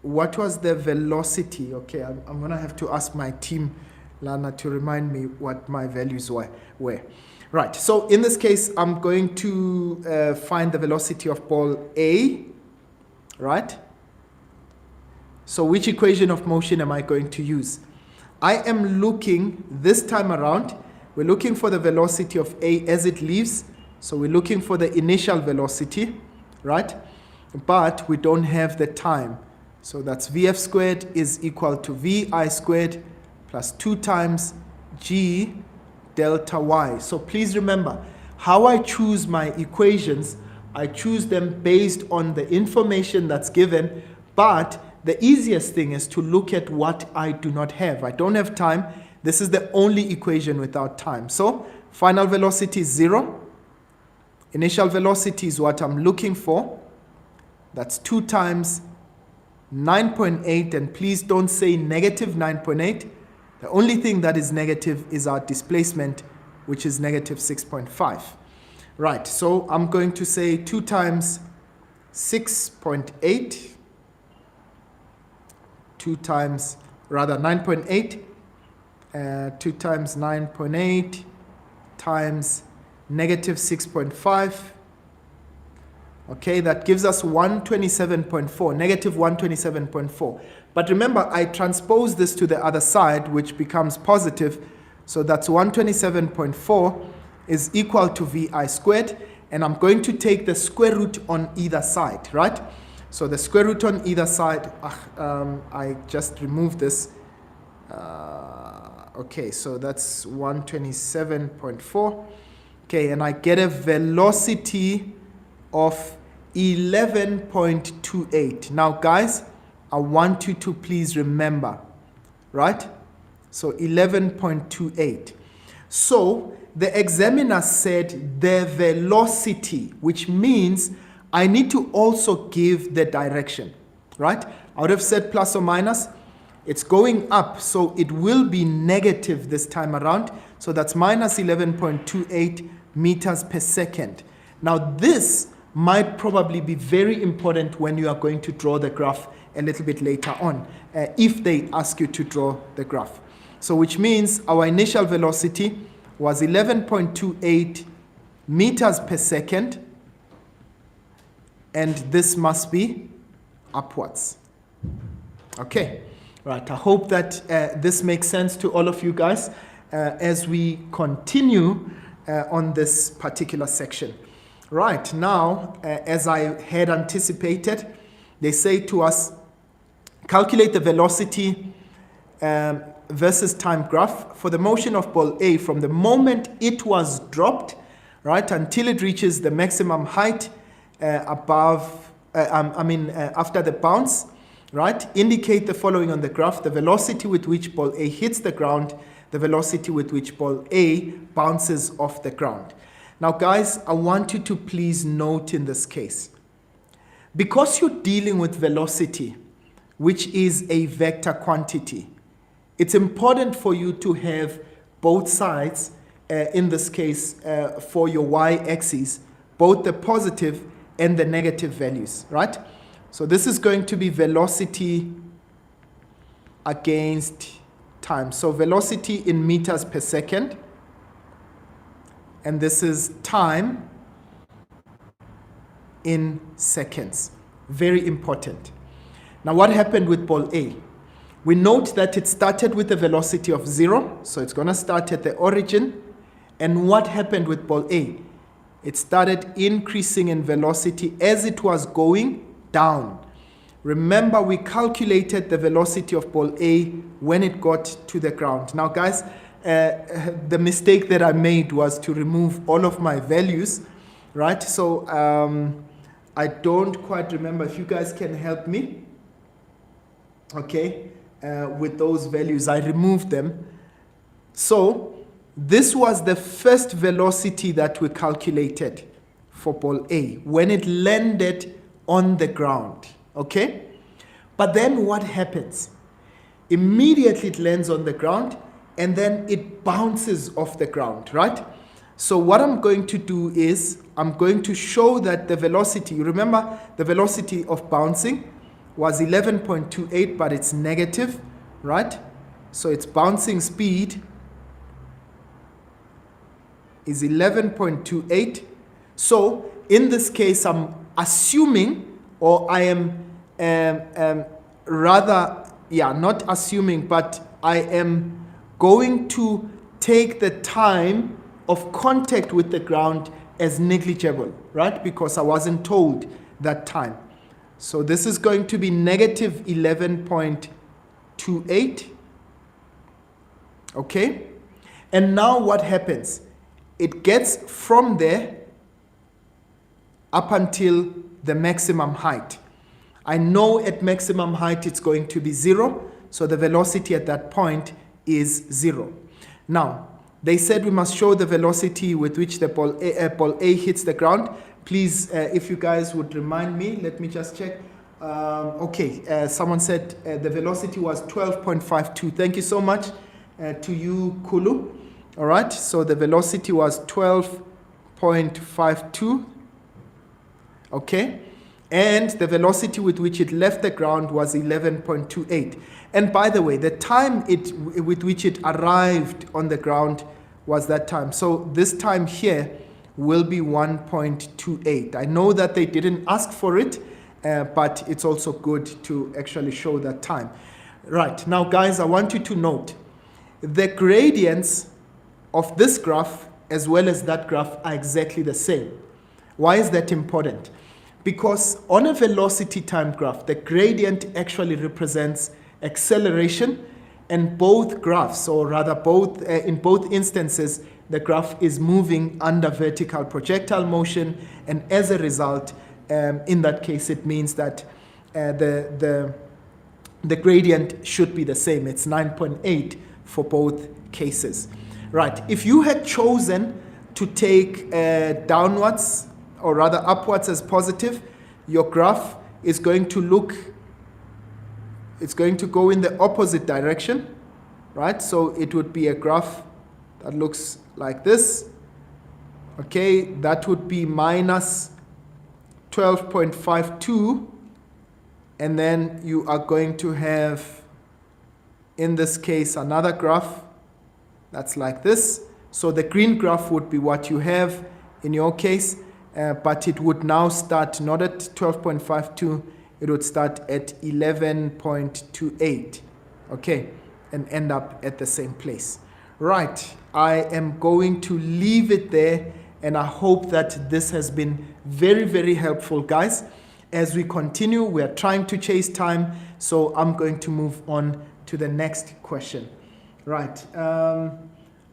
What was the velocity? Okay, I'm going to have to ask my team, Lana, to remind me what my values were. Right, so in this case, I'm going to find the velocity of ball A, right? So which equation of motion am I going to use? I am looking, this time around, we're looking for the velocity of A as it leaves. So we're looking for the initial velocity, right? But we don't have the time. So that's Vf squared is equal to Vi squared plus 2 times G delta Y. So please remember, how I choose my equations, I choose them based on the information that's given, but the easiest thing is to look at what I do not have. I don't have time. This is the only equation without time. So final velocity is 0. Initial velocity is what I'm looking for. That's 2 times 9.8, and please don't say negative 9.8. The only thing that is negative is our displacement, which is negative 6.5. Right, so I'm going to say 2 times 6.8, 2 times, rather 9.8, 2 times 9.8 times negative 6.5. Okay, that gives us 127.4, negative 127.4. But remember, I transpose this to the other side, which becomes positive. So that's 127.4 is equal to VI squared. And I'm going to take the square root on either side, right? So the square root on either side, I just removed this. Okay, so that's 127.4. Okay, and I get a velocity of 11.28. Now, guys, I want you to please remember, right? So 11.28. So the examiner said the velocity, which means I need to also give the direction, right? I would have said plus or minus. It's going up, so it will be negative this time around. So that's minus 11.28 meters per second. Now this might probably be very important when you are going to draw the graph a little bit later on, if they ask you to draw the graph. So which means our initial velocity was 11.28 meters per second, and this must be upwards. Okay, right. I hope that this makes sense to all of you guys as we continue on this particular section. Right, now, as I had anticipated, they say to us, calculate the velocity versus time graph for the motion of ball A from the moment it was dropped, right, until it reaches the maximum height after the bounce, right? Indicate the following on the graph: the velocity with which ball A hits the ground, the velocity with which ball A bounces off the ground. Now, guys, I want you to please note in this case, because you're dealing with velocity, which is a vector quantity, it's important for you to have both sides, in this case, for your y-axis, both the positive and the negative values, right? So this is going to be velocity against time. So velocity in meters per second, and this is time in seconds. Very important. Now, what happened with ball A? We note that it started with a velocity of 0, so it's going to start at the origin. And what happened with ball A? It started increasing in velocity as it was going down. Remember, we calculated the velocity of ball A when it got to the ground. Now, guys, the mistake that I made was to remove all of my values, right? So I don't quite remember if you guys can help me, okay, with those values. I removed them. So this was the first velocity that we calculated for ball A when it landed on the ground, okay? But then what happens? Immediately it lands on the ground and then it bounces off the ground, right? So what I'm going to do is I'm going to show that the velocity, you remember the velocity of bouncing was 11.28, but it's negative, right? So its bouncing speed is 11.28. So in this case, I'm assuming, or I am not assuming, but I am going to take the time of contact with the ground as negligible, right? Because I wasn't told that time. So this is going to be negative 11.28. Okay? And now what happens? It gets from there up until the maximum height. I know at maximum height it's going to be 0, so the velocity at that point is 0. Now, they said we must show the velocity with which the ball A hits the ground. Please, if you guys would remind me, let me just check. Someone said the velocity was 12.52. Thank you so much to you, Kulu. All right, so the velocity was 12.52. Okay, and the velocity with which it left the ground was 11.28. And by the way, the time with which it arrived on the ground was that time. So this time here will be 1.28. I know that they didn't ask for it, but it's also good to actually show that time. Right, now guys, I want you to note the gradients of this graph as well as that graph are exactly the same. Why is that important? Because on a velocity time graph, the gradient actually represents acceleration, and both graphs, or rather both in both instances, the graph is moving under vertical projectile motion, and as a result, in that case, it means that the gradient should be the same. It's 9.8 for both cases. Right, if you had chosen to take downwards, or rather upwards as positive, your graph is going to look, it's going to go in the opposite direction, right? So it would be a graph that looks like this. Okay, that would be minus 12.52, and then you are going to have, in this case, another graph that's like this. So the green graph would be what you have in your case, but it would now start not at 12.52, it would start at 11.28, okay, and end up at the same place. Right, I am going to leave it there, and I hope that this has been very, very helpful, guys. As we continue, we are trying to chase time, so I'm going to move on to the next question. Right, all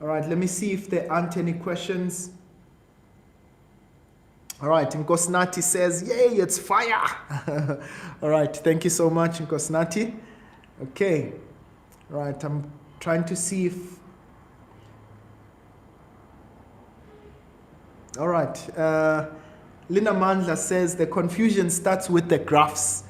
right, let me see if there aren't any questions. All right, Nkosi says, yay, it's fire. All right, thank you so much, Nkosi. Okay, all right, I'm trying to see if... All right, Lina Mandla says the confusion starts with the graphs.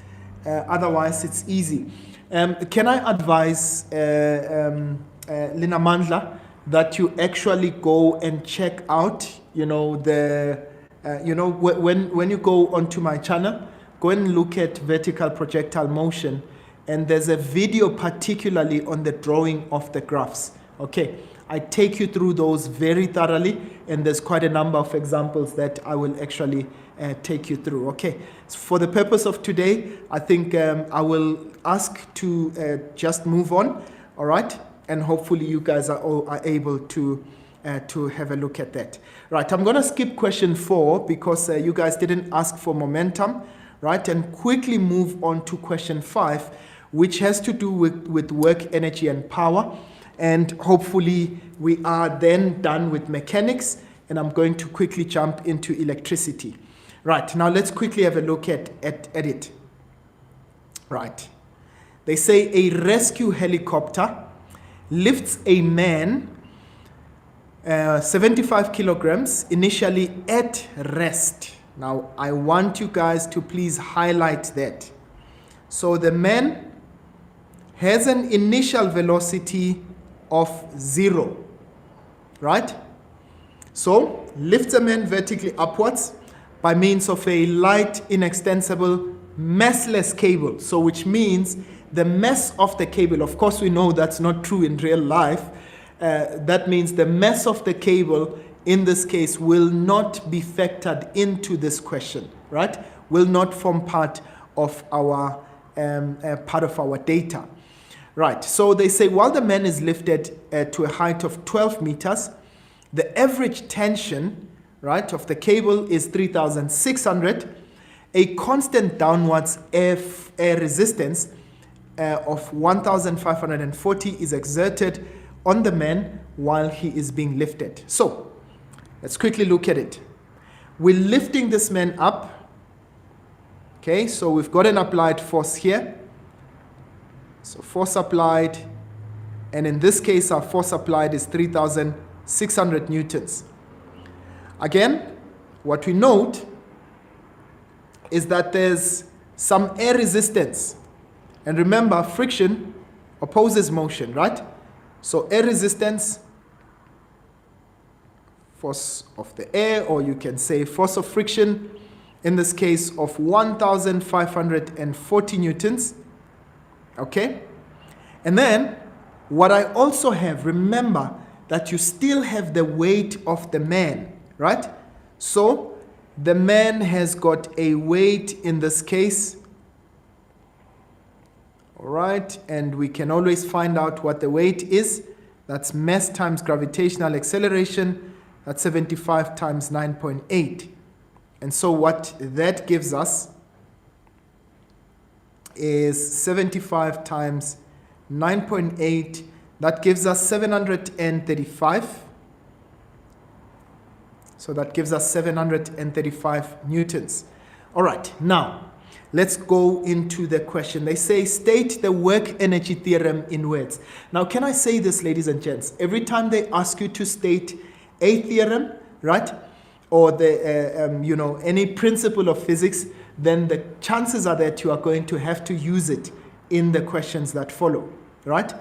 Otherwise, it's easy. Can I advise Lina Mandla that you actually go and check out, you know, when you go onto my channel, go and look at vertical projectile motion, and there's a video particularly on the drawing of the graphs. Okay, I take you through those very thoroughly, and there's quite a number of examples that I will actually take you through. Okay, so for the purpose of today, I think I will ask to just move on, all right? And hopefully you guys are able to have a look at that. Right, I'm gonna skip question 4 because you guys didn't ask for momentum, right? And quickly move on to question 5, which has to do with work, energy, and power. And hopefully we are then done with mechanics, and I'm going to quickly jump into electricity. Right, now let's quickly have a look at it. Right, they say a rescue helicopter lifts a man 75 kilograms initially at rest. Now I want you guys to please highlight that. So the man has an initial velocity of 0, right? So lifts a man vertically upwards by means of a light, inextensible, massless cable. So which means the mass of the cable, of course we know that's not true in real life. That means the mass of the cable in this case will not be factored into this question, right? Will not form part of our data. Right, so they say while the man is lifted to a height of 12 meters, the average tension, right, of the cable is 3,600. A constant downwards air resistance of 1,540 is exerted on the man while he is being lifted. So let's quickly look at it. We're lifting this man up. Okay, so we've got an applied force here. So force applied, and in this case our force applied is 3,600 newtons. Again, what we note is that there's some air resistance. And remember, friction opposes motion, right? So air resistance, force of the air, or you can say force of friction, in this case of 1,540 newtons. Okay? And then, what I also have, remember that you still have the weight of the man, right? So, the man has got a weight in this case. All right, and we can always find out what the weight is. That's mass times gravitational acceleration. That's 75 times 9.8. And so what that gives us is 75 times 9.8. That gives us 735. So that gives us 735 newtons. All right, now let's go into the question. They say, state the work energy theorem in words. Now, can I say this, ladies and gents? Every time they ask you to state a theorem, right, or the any principle of physics, then the chances are that you are going to have to use it in the questions that follow, right?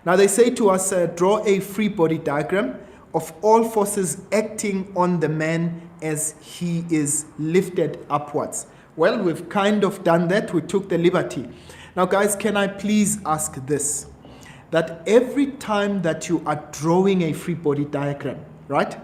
Now they say to us, draw a free body diagram of all forces acting on the man as he is lifted upwards. Well, we've kind of done that. We took the liberty. Now, guys, can I please ask this? That every time that you are drawing a free body diagram, right,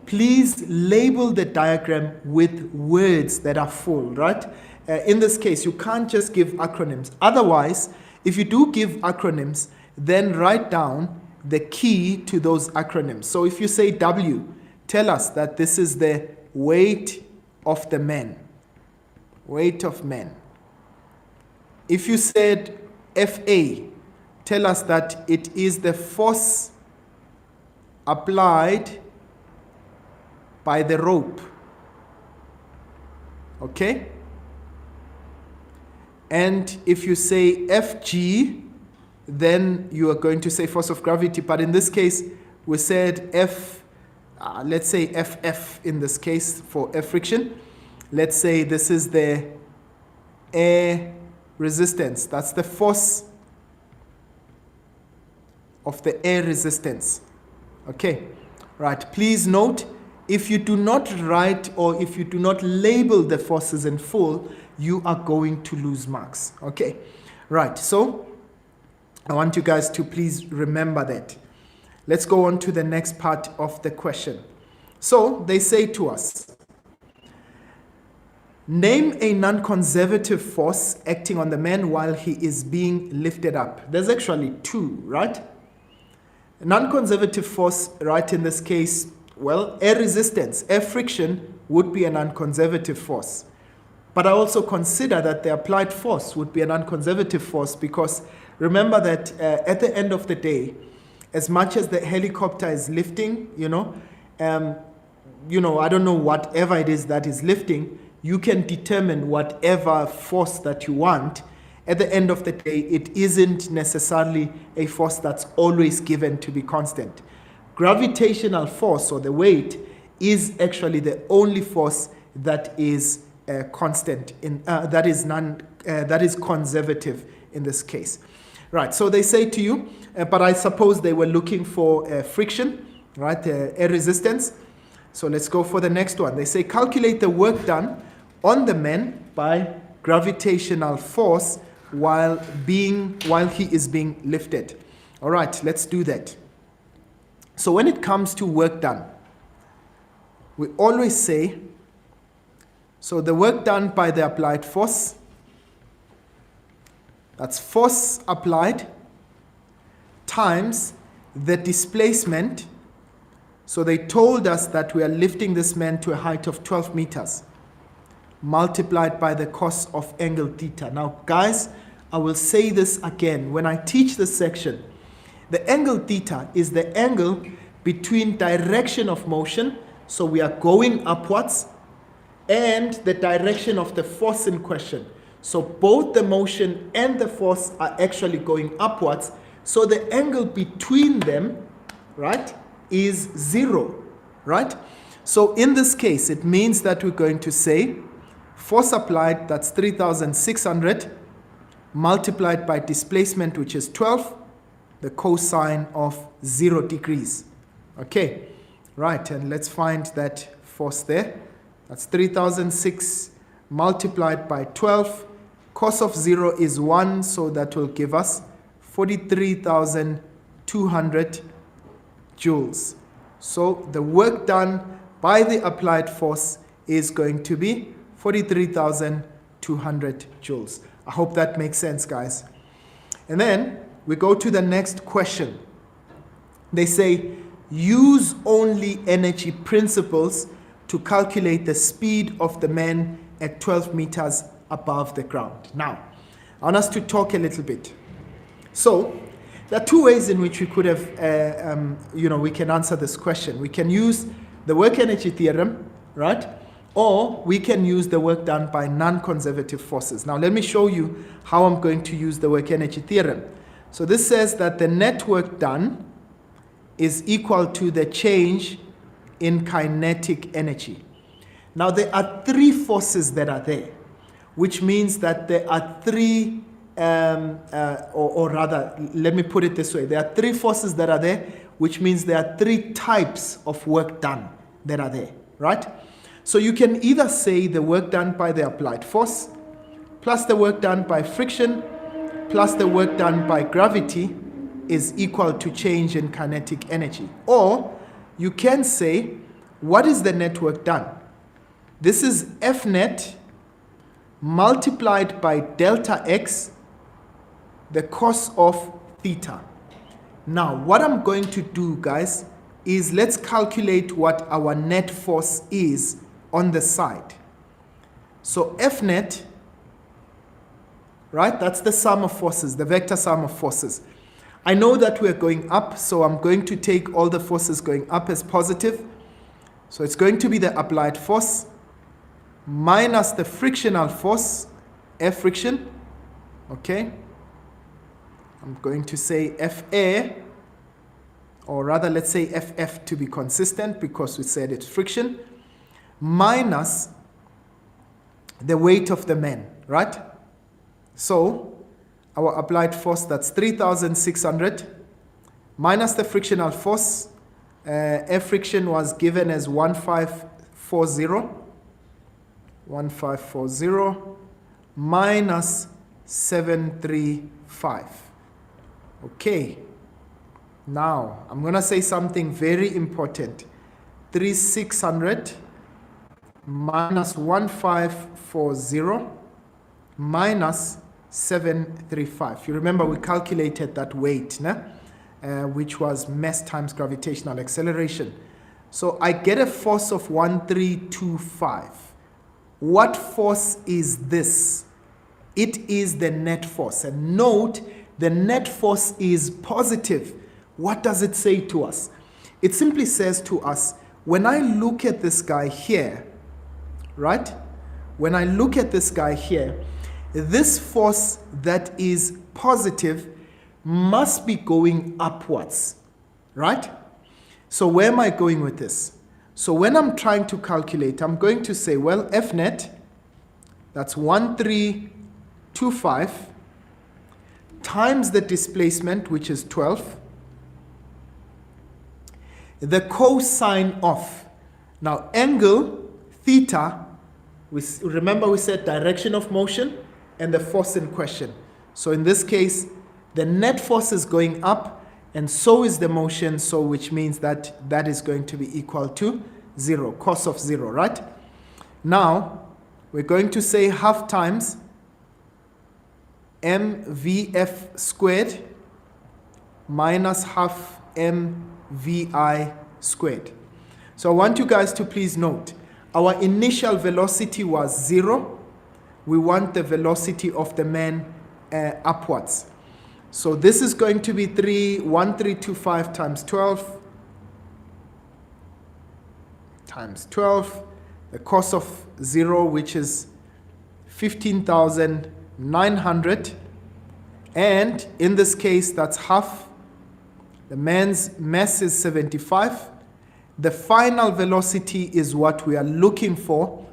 please label the diagram with words that are full, right? In this case, you can't just give acronyms. Otherwise, if you do give acronyms, then write down the key to those acronyms. So if you say W, tell us that this is the weight of the man. Weight of man. If you said FA, tell us that it is the force applied by the rope. Okay? And if you say FG, then you are going to say force of gravity. But in this case, we said let's say FF in this case for air friction. Let's say this is the air resistance. That's the force of the air resistance. Okay, right. Please note, if you do not write or if you do not label the forces in full, you are going to lose marks. Okay, right. So I want you guys to please remember that. Let's go on to the next part of the question. So they say to us, name a non-conservative force acting on the man while he is being lifted up. There's actually two, right? A non-conservative force, right, in this case, well, air resistance, air friction would be a non-conservative force. But I also consider that the applied force would be a non-conservative force because remember that at the end of the day, as much as the helicopter is lifting, I don't know, whatever it is that is lifting, you can determine whatever force that you want. At the end of the day, it isn't necessarily a force that's always given to be constant. Gravitational force, or the weight, is actually the only force that is constant, that is conservative in this case. Right, so they say to you, but I suppose they were looking for friction, right, air resistance. So let's go for the next one. They say calculate the work done on the man by gravitational force while he is being lifted. All right, let's do that. So when it comes to work done, we always say, so the work done by the applied force, that's force applied times the displacement. So they told us that we are lifting this man to a height of 12 meters, multiplied by the cos of angle theta. Now, guys, I will say this again. When I teach this section, the angle theta is the angle between direction of motion, so we are going upwards, and the direction of the force in question. So both the motion and the force are actually going upwards. So the angle between them, right, is 0, right? So in this case, it means that we're going to say force applied, that's 3,600, multiplied by displacement, which is 12, the cosine of 0 degrees. Okay, right, and let's find that force there. That's 3,006 multiplied by 12. Cos of 0 is 1, so that will give us 43,200 joules. So the work done by the applied force is going to be 43,200 joules. I hope that makes sense, guys. And then we go to the next question. They say, use only energy principles to calculate the speed of the man at 12 meters above the ground. Now, I want us to talk a little bit. So, there are two ways in which we could have, we can answer this question. We can use the work energy theorem, right? Or we can use the work done by non-conservative forces. Now, let me show you how I'm going to use the work energy theorem. So this says that the net work done is equal to the change in kinetic energy. Now, there are three forces that are there, which means that there are three, or rather, let me put it this way. There are three forces that are there, which means there are three types of work done that are there, right? So you can either say the work done by the applied force, plus the work done by friction, plus the work done by gravity is equal to change in kinetic energy. Or you can say, what is the net work done? This is F net multiplied by delta x, the cos of theta. Now, what I'm going to do, guys, is let's calculate what our net force is on the side. So F net, right, that's the sum of forces, the vector sum of forces. I know that we're going up, so I'm going to take all the forces going up as positive. So it's going to be the applied force minus the frictional force, F friction, okay? I'm going to say FA, or rather let's say FF to be consistent because we said it's friction, minus the weight of the man, right? So our applied force, that's 3,600, minus the frictional force, F friction was given as 1540, minus 735. Okay, now I'm going to say something very important. 3,600 minus 1540 minus 735. You remember we calculated that weight, which was mass times gravitational acceleration. So I get a force of 1325. What force is this? It is the net force. And note, the net force is positive. What does it say to us? It simply says to us, when I look at this guy here, right? When I look at this guy here, this force that is positive must be going upwards, right? So where am I going with this? So when I'm trying to calculate, I'm going to say, well, F net, that's 1325, times the displacement, which is 12, the cosine of, now angle, theta, remember we said direction of motion and the force in question. So in this case, the net force is going up and so is the motion, so which means that that is going to be equal to 0, cos of 0, right? Now, we're going to say half times mvf squared minus half mvi squared. So I want you guys to please note, our initial velocity was 0. We want the velocity of the man upwards. So this is going to be 1325 times 12 times 12. the cos of 0, which is 15,900. And in this case, that's half. The man's mass is 75. The final velocity is what we are looking for.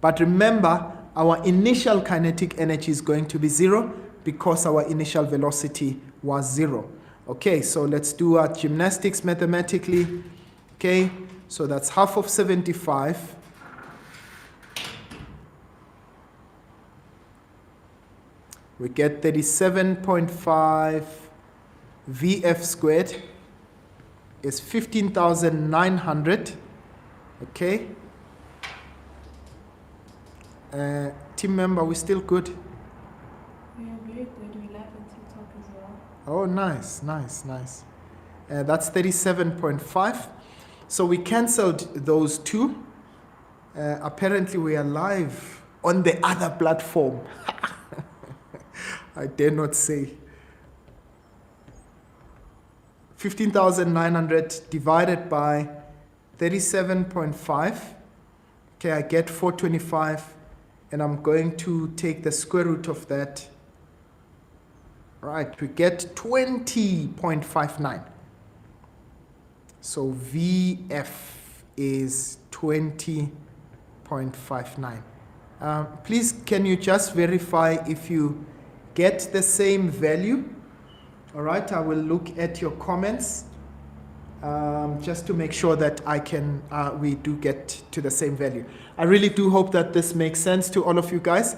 But remember, our initial kinetic energy is going to be 0 because our initial velocity was 0. Okay, so let's do our gymnastics mathematically. Okay, so that's half of 75. We get 37.5 Vf squared is 15,900. Okay. Team member, we still good? We are very good. We live on TikTok as well. Oh, nice. That's 37.5. So we cancelled those two. Apparently we are live on the other platform. I dare not say. 15,900 divided by 37.5. Okay, I get 425, and I'm going to take the square root of that. Right, we get 20.59. So VF is 20.59. Please, can you just verify if you get the same value? All right, I will look at your comments just to make sure that we do get to the same value. I really do hope that this makes sense to all of you guys.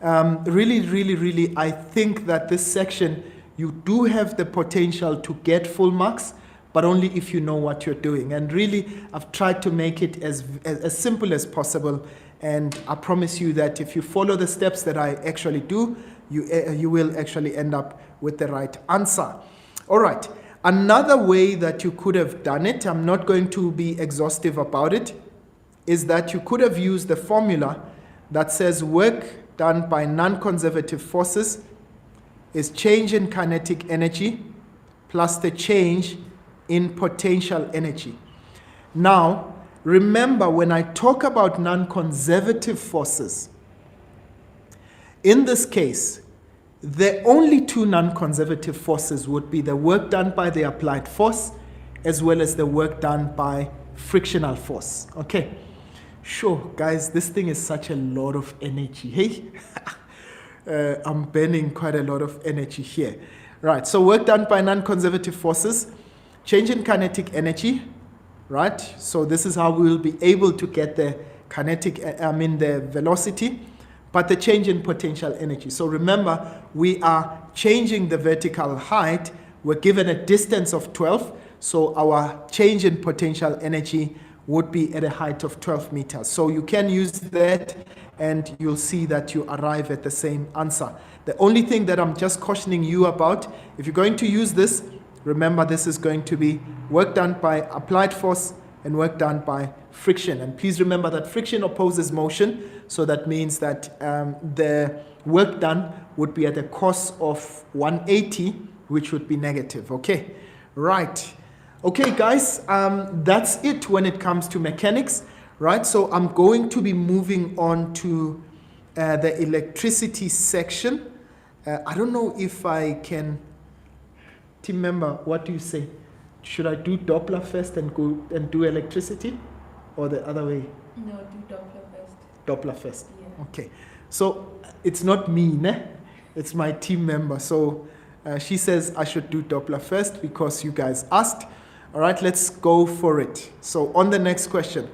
Really, I think that this section, you do have the potential to get full marks, but only if you know what you're doing. And really, I've tried to make it as simple as possible. And I promise you that if you follow the steps that I actually do, you will actually end up with the right answer. All right. Another way that you could have done it, I'm not going to be exhaustive about it, is that you could have used the formula that says work done by non-conservative forces is change in kinetic energy plus the change in potential energy. Now, remember, when I talk about non-conservative forces, in this case, the only two non-conservative forces would be the work done by the applied force as well as the work done by frictional force. Okay, sure, guys, this thing is such a lot of energy. Hey, I'm burning quite a lot of energy here. Right, so work done by non-conservative forces, change in kinetic energy, right? So this is how we will be able to get the the velocity, but the change in potential energy. So remember, we are changing the vertical height. We're given a distance of 12, so our change in potential energy would be at a height of 12 meters. So you can use that, and you'll see that you arrive at the same answer. The only thing that I'm just cautioning you about, if you're going to use this, remember this is going to be work done by applied force and work done by friction. And please remember that friction opposes motion, so that means that the work done would be at a cos of 180, which would be negative. Okay, right. Okay, guys, that's it when it comes to mechanics, right? So I'm going to be moving on to the electricity section. I don't know if I can, team member, what do you say? Should I do Doppler first and go and do electricity, or the other way? No, do Doppler first. Doppler first. Yeah. Okay. So it's not me, ne? It's my team member. So she says I should do Doppler first because you guys asked. All right, let's go for it. So on the next question,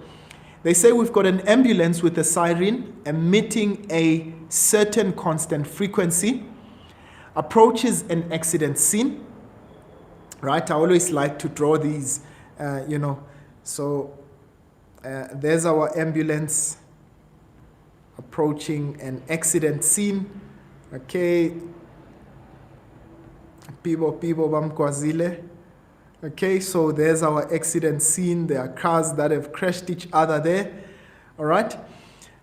they say we've got an ambulance with a siren emitting a certain constant frequency, approaches an accident scene. Right, I always like to draw these, So there's our ambulance approaching an accident scene. Okay. People bamkwazile. Okay, so there's our accident scene. There are cars that have crashed each other there. All right.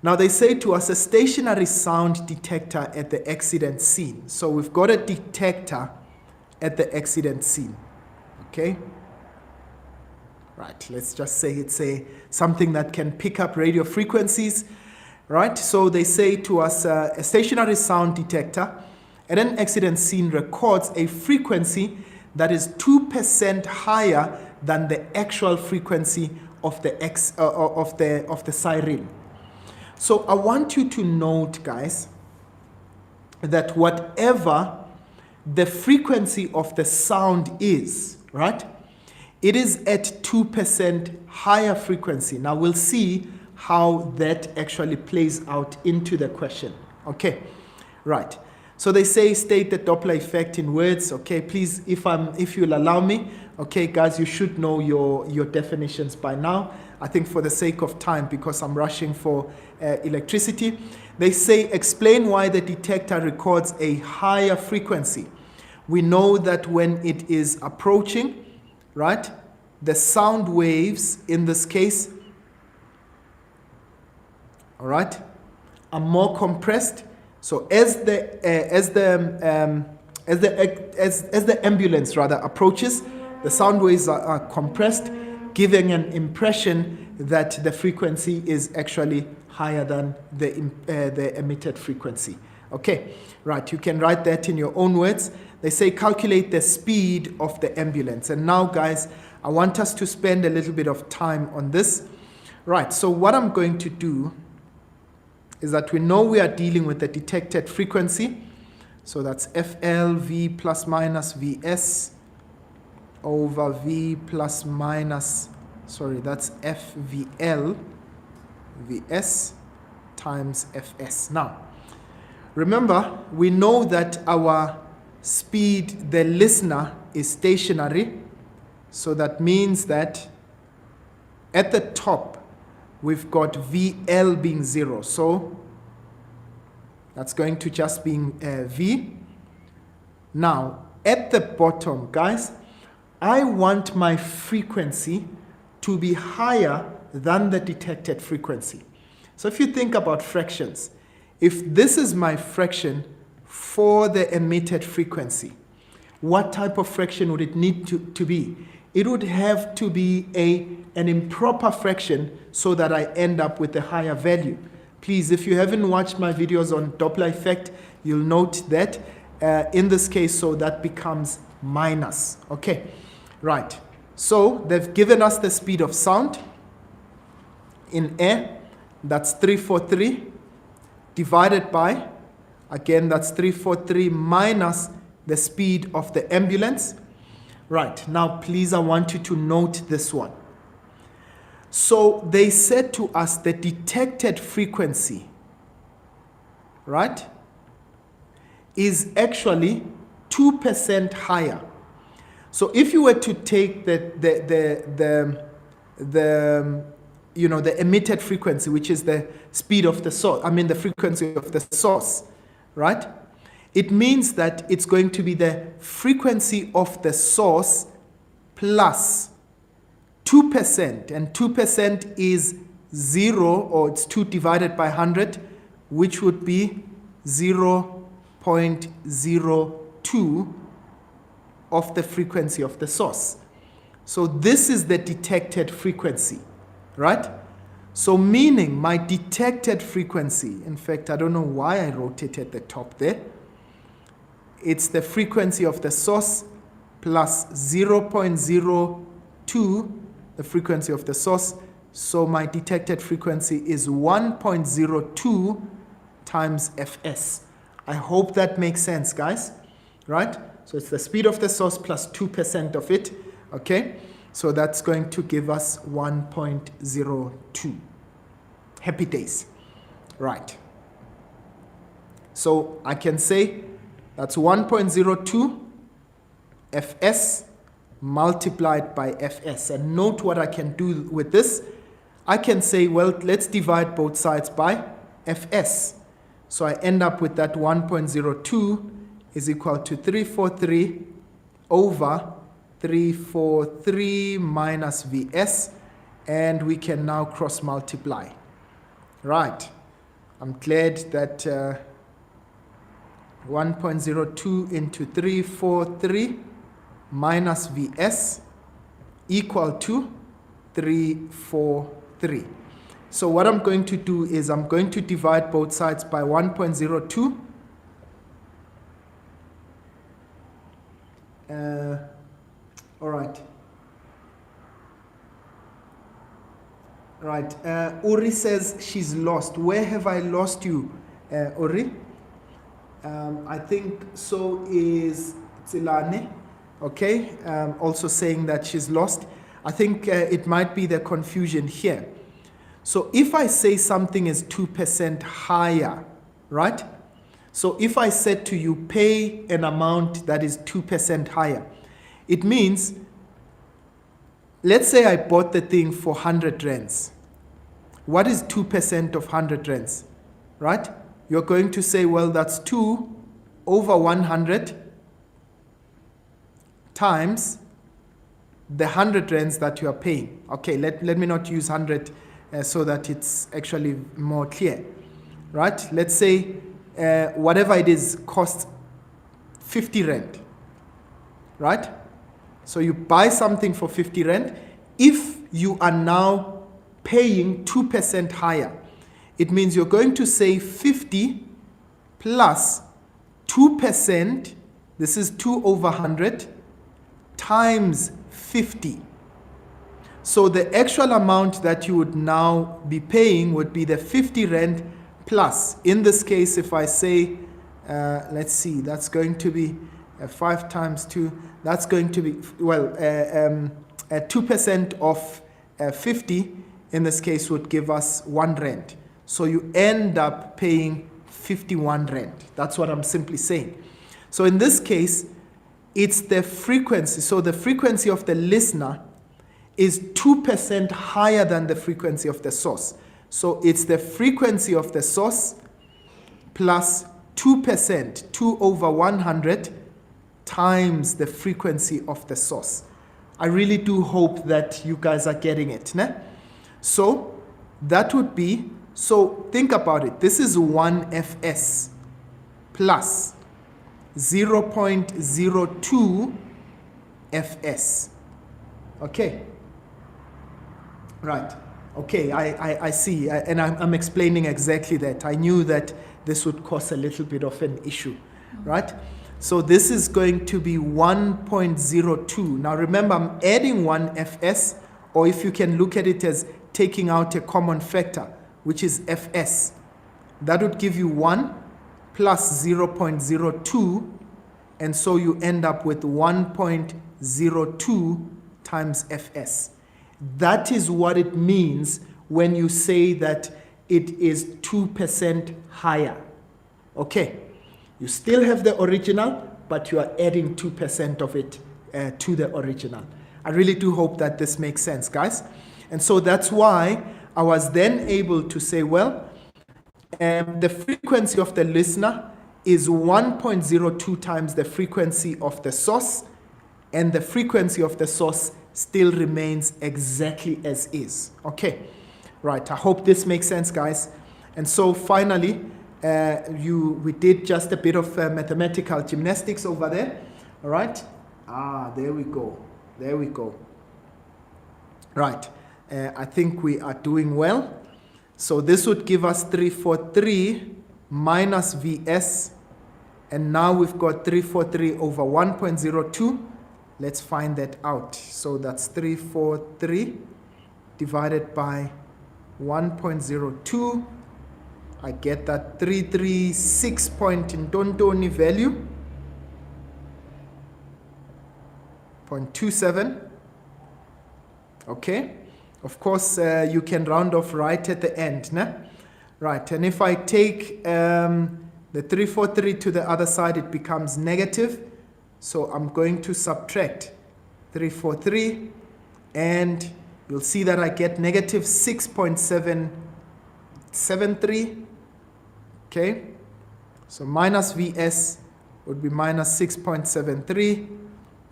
Now they say to us a stationary sound detector at the accident scene. So we've got a detector at the accident scene. Okay. right? Let's just say it's something that can pick up radio frequencies, right? So they say to us, a stationary sound detector at an accident scene records a frequency that is 2% higher than the actual frequency of the siren. So I want you to note, guys, that whatever the frequency of the sound is, right, it is at 2% higher frequency. Now we'll see how that actually plays out into the question. Okay, right. So they say state the Doppler effect in words. Okay, please, if you'll allow me. Okay, guys, you should know your definitions by now. I think for the sake of time, because I'm rushing for electricity. They say explain why the detector records a higher frequency. We know that when it is approaching, right, the sound waves in this case, all right, are more compressed. So as the ambulance rather approaches, the sound waves are compressed, giving an impression that the frequency is actually higher than the emitted frequency. Okay, right, you can write that in your own words. They say calculate the speed of the ambulance. And now, guys, I want us to spend a little bit of time on this. Right, so what I'm going to do is that we know we are dealing with the detected frequency. So that's FL, V plus minus Vs over V plus minus, sorry, that's FVL, Vs times Fs. Now, remember, we know that our speed, the listener, is stationary. So that means that at the top, we've got VL being 0. So that's going to just be V. Now, at the bottom, guys, I want my frequency to be higher than the detected frequency. So if you think about fractions, if this is my fraction for the emitted frequency, what type of fraction would it need to be? It would have to be an improper fraction so that I end up with a higher value. Please, if you haven't watched my videos on Doppler effect, you'll note that in this case, so that becomes minus. Okay, right. So they've given us the speed of sound in air. That's 343 divided by, again, that's 343 minus the speed of the ambulance. Right, now please, I want you to note this one. So they said to us the detected frequency, right, is actually 2% higher. So if you were to take the emitted frequency, which is the speed of the source, the frequency of the source, right? It means that it's going to be the frequency of the source plus 2%, and 2% is 0, or it's 2 divided by 100, which would be 0.02 of the frequency of the source. So this is the detected frequency, right? So meaning my detected frequency, in fact, I don't know why I wrote it at the top there. It's the frequency of the source plus 0.02, the frequency of the source. So my detected frequency is 1.02 times Fs. I hope that makes sense, guys, right? So it's the speed of the source plus 2% of it, okay? So that's going to give us 1.02. Happy days, right? So I can say that's 1.02 Fs multiplied by Fs. And note what I can do with this. I can say, well, let's divide both sides by Fs. So I end up with that 1.02 is equal to 343 over 343 minus Vs. And we can now cross multiply. Right. I'm glad that 1.02 into 343 minus Vs equal to 343. So what I'm going to do is I'm going to divide both sides by 1.02. All right. Right. Uri says she's lost. Where have I lost you, Uri? I think so is Tsilane. Okay. Also saying that she's lost. I think it might be the confusion here. So if I say something is 2% higher, right? So if I said to you, pay an amount that is 2% higher, it means, let's say I bought the thing for 100 rands. What is 2% of 100 rands, right? You're going to say, well, that's 2 over 100 times the 100 rands that you are paying. Okay, let me not use 100 so that it's actually more clear, right? Let's say whatever it is costs 50 rand, right? So you buy something for 50 rand. If you are now paying 2% higher, it means you're going to say 50 plus 2%, this is 2 over 100, times 50. So the actual amount that you would now be paying would be the 50 rand plus. In this case, if I say, let's see, that's going to be 5 times 2. That's going to be, well, 2% of 50 in this case would give us 1 rand. So you end up paying 51 rand. That's what I'm simply saying. So in this case, it's the frequency. So the frequency of the listener is 2% higher than the frequency of the source. So it's the frequency of the source plus 2%, 2 over 100, times the frequency of the source. I really do hope that you guys are getting it. Ne? So that would be, so think about it. This is 1 Fs plus 0.02 Fs. Okay. Right. Okay, I see. And I'm explaining exactly that. I knew that this would cause a little bit of an issue, right? So this is going to be 1.02. Now remember, I'm adding 1 Fs, or if you can look at it as taking out a common factor, which is Fs. That would give you 1 plus 0.02, and so you end up with 1.02 times Fs. That is what it means when you say that it is 2% higher. Okay, you still have the original, but you are adding 2% of it to the original. I really do hope that this makes sense, guys. And so that's why I was then able to say, well, the frequency of the listener is 1.02 times the frequency of the source, and the frequency of the source still remains exactly as is. Okay, right. I hope this makes sense, guys. And so finally, we did just a bit of mathematical gymnastics over there. All right. There we go. There we go. Right. I think we are doing well. So this would give us 343 minus Vs. And now we've got 343 over 1.02. Let's find that out. So that's 343 divided by 1.02. I get that 336 point in Tontoni value. 0.27. Okay. Of course, you can round off right at the end. Nah? Right. And if I take the 343 to the other side, it becomes negative. So I'm going to subtract 343, and you'll see that I get negative 6.773. Okay, so minus Vs would be minus 6.73,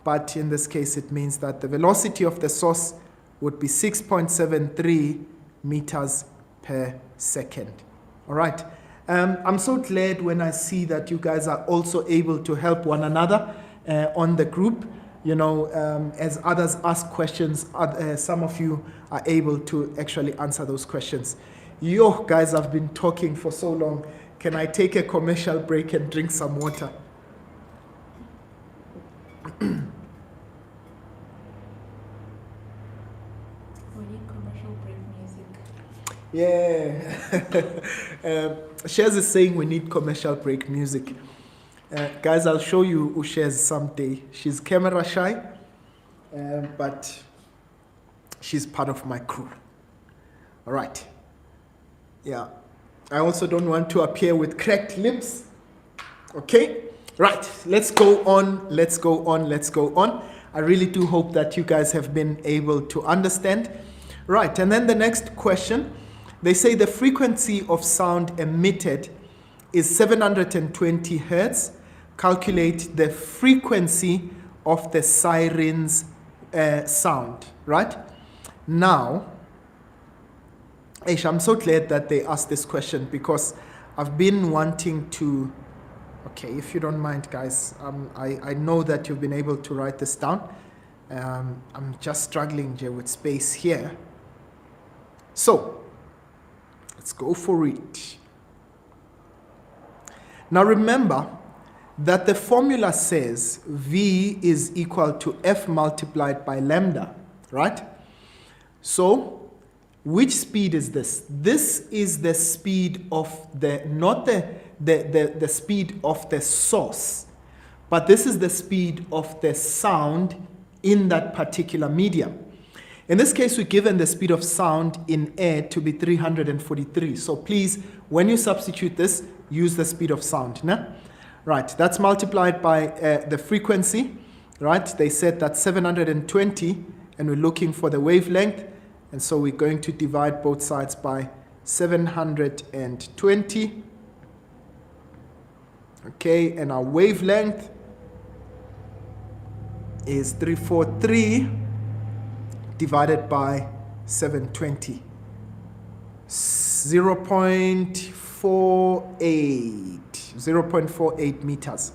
but in this case it means that the velocity of the source would be 6.73 meters per second. All right. I'm so glad when I see that you guys are also able to help one another on the group. as others ask questions, some of you are able to actually answer those questions. Yo, guys, I've been talking for so long. Can I take a commercial break and drink some water? We need commercial break music. Yeah. Shares is saying we need commercial break music. Guys, I'll show you who Shares someday. She's camera shy, but she's part of my crew. All right. Yeah. I also don't want to appear with cracked lips. Okay? Right. Let's go on. I really do hope that you guys have been able to understand. Right. And then the next question. They say the frequency of sound emitted is 720 hertz. Calculate the frequency of the siren's sound. Right? Now, Aish, I'm so glad that they asked this question because I've been wanting to... Okay, if you don't mind, guys, I know that you've been able to write this down. I'm just struggling here with space here. So, let's go for it. Now remember that the formula says V is equal to F multiplied by lambda, right? So, which speed is this? This is the speed of not the speed of the source, but this is the speed of the sound in that particular medium. In this case, we're given the speed of sound in air to be 343. So please, when you substitute this, use the speed of sound. Nah? Right, that's multiplied by the frequency, right? They said that's 720, and we're looking for the wavelength. And so we're going to divide both sides by 720. Okay, and our wavelength is 343 divided by 720. 0.48 meters.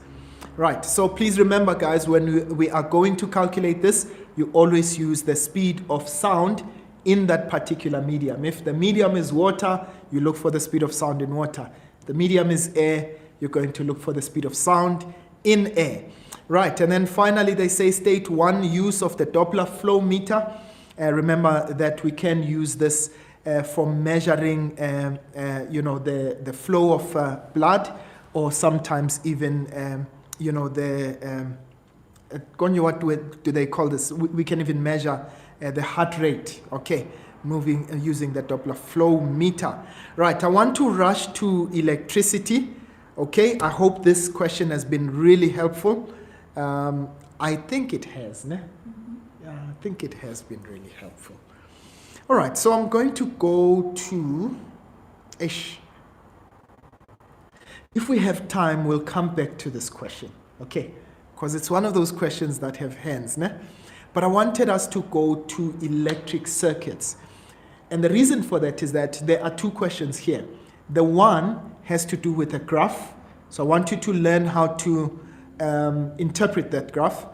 Right, so please remember, guys, when we are going to calculate this, you always use the speed of sound in that particular medium. If the medium is water, you look for the speed of sound in water. If the medium is air, you're going to look for the speed of sound in air. Right, and then finally they say state one use of the Doppler flow meter. Remember that we can use this for measuring the flow of blood, or sometimes even what do they call this? We can even measure the heart rate, okay, moving using the Doppler flow meter. Right, I want to rush to electricity. Okay, I hope this question has been really helpful. I think it has, ne? Yeah, I think it has been really helpful. All right, so I'm going to go to Ish. If we have time, we'll come back to this question, okay? Because it's one of those questions that have hands, ne? But I wanted us to go to electric circuits. And the reason for that is that there are two questions here. The one has to do with a graph. So I want you to learn how to interpret that graph.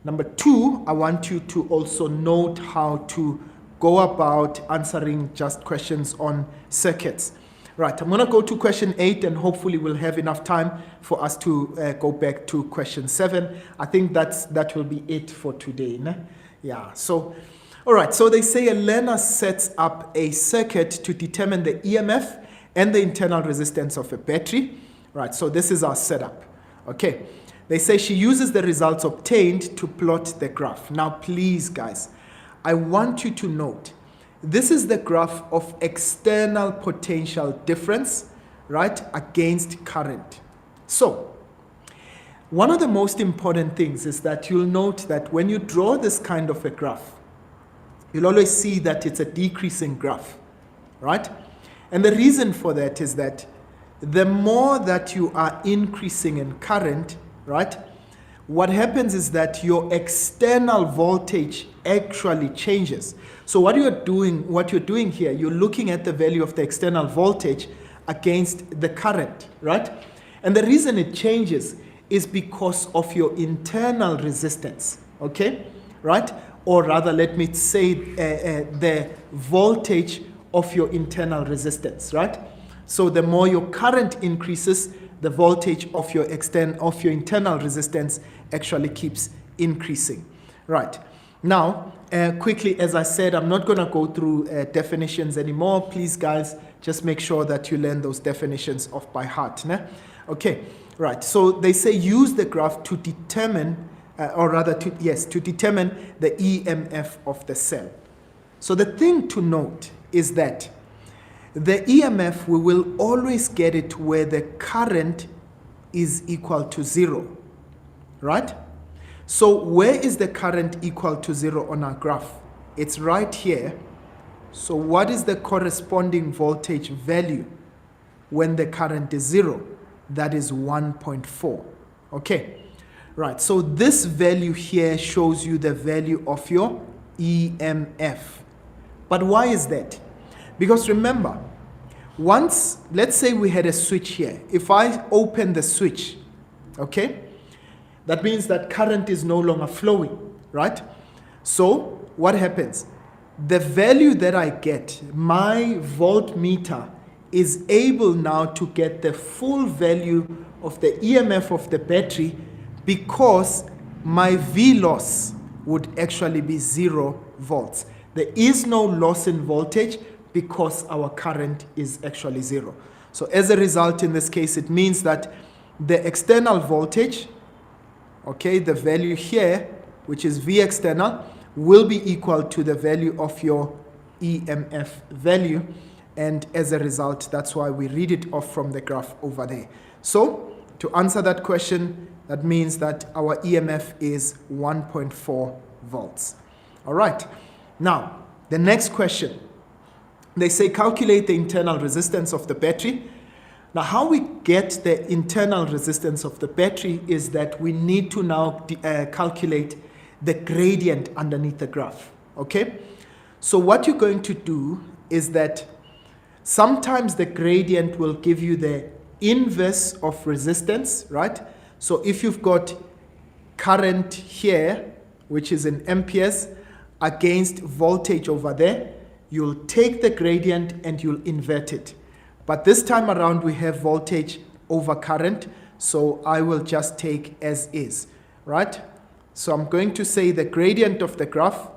Number two, I want you to also note how to go about answering just questions on circuits. Right, I'm going to go to question 8, and hopefully we'll have enough time for us to go back to question 7. I think that will be it for today. Ne? Yeah, so, all right, so they say a learner sets up a circuit to determine the EMF and the internal resistance of a battery. Right, so this is our setup. Okay, they say she uses the results obtained to plot the graph. Now, please, guys, I want you to note, this is the graph of external potential difference, right, against current. So, one of the most important things is that you'll note that when you draw this kind of a graph, you'll always see that it's a decreasing graph, right? And the reason for that is that the more that you are increasing in current, right, what happens is that your external voltage actually changes. So what you're doing here, you're looking at the value of the external voltage against the current, right? And the reason it changes is because of your internal resistance, okay, right? Or rather, let me say the voltage of your internal resistance, right? So the more your current increases, the voltage of your internal resistance actually keeps increasing, right? Now, quickly, as I said, I'm not going to go through definitions anymore. Please, guys, just make sure that you learn those definitions off by heart. Ne? Okay, right. So they say use the graph to determine, to determine the EMF of the cell. So the thing to note is that the EMF, we will always get it where the current is equal to 0, right? So where is the current equal to 0 on our graph? It's right here. So what is the corresponding voltage value when the current is 0? That is 1.4. Okay, right. So this value here shows you the value of your EMF. But why is that? Because remember, once, let's say we had a switch here. If I open the switch, okay, that means that current is no longer flowing, right? So what happens? The value that I get, my voltmeter is able now to get the full value of the EMF of the battery because my V loss would actually be 0 volts. There is no loss in voltage because our current is actually 0. So as a result, in this case, it means that the external voltage, okay, the value here, which is V external, will be equal to the value of your EMF value. And as a result, that's why we read it off from the graph over there. So to answer that question, that means that our EMF is 1.4 volts. All right. Now, the next question. They say calculate the internal resistance of the battery. Now, how we get the internal resistance of the battery is that we need to now calculate the gradient underneath the graph, okay? So what you're going to do is that sometimes the gradient will give you the inverse of resistance, right? So if you've got current here, which is in amperes, against voltage over there, you'll take the gradient and you'll invert it. But this time around, we have voltage over current, so I will just take as is, right? So I'm going to say the gradient of the graph,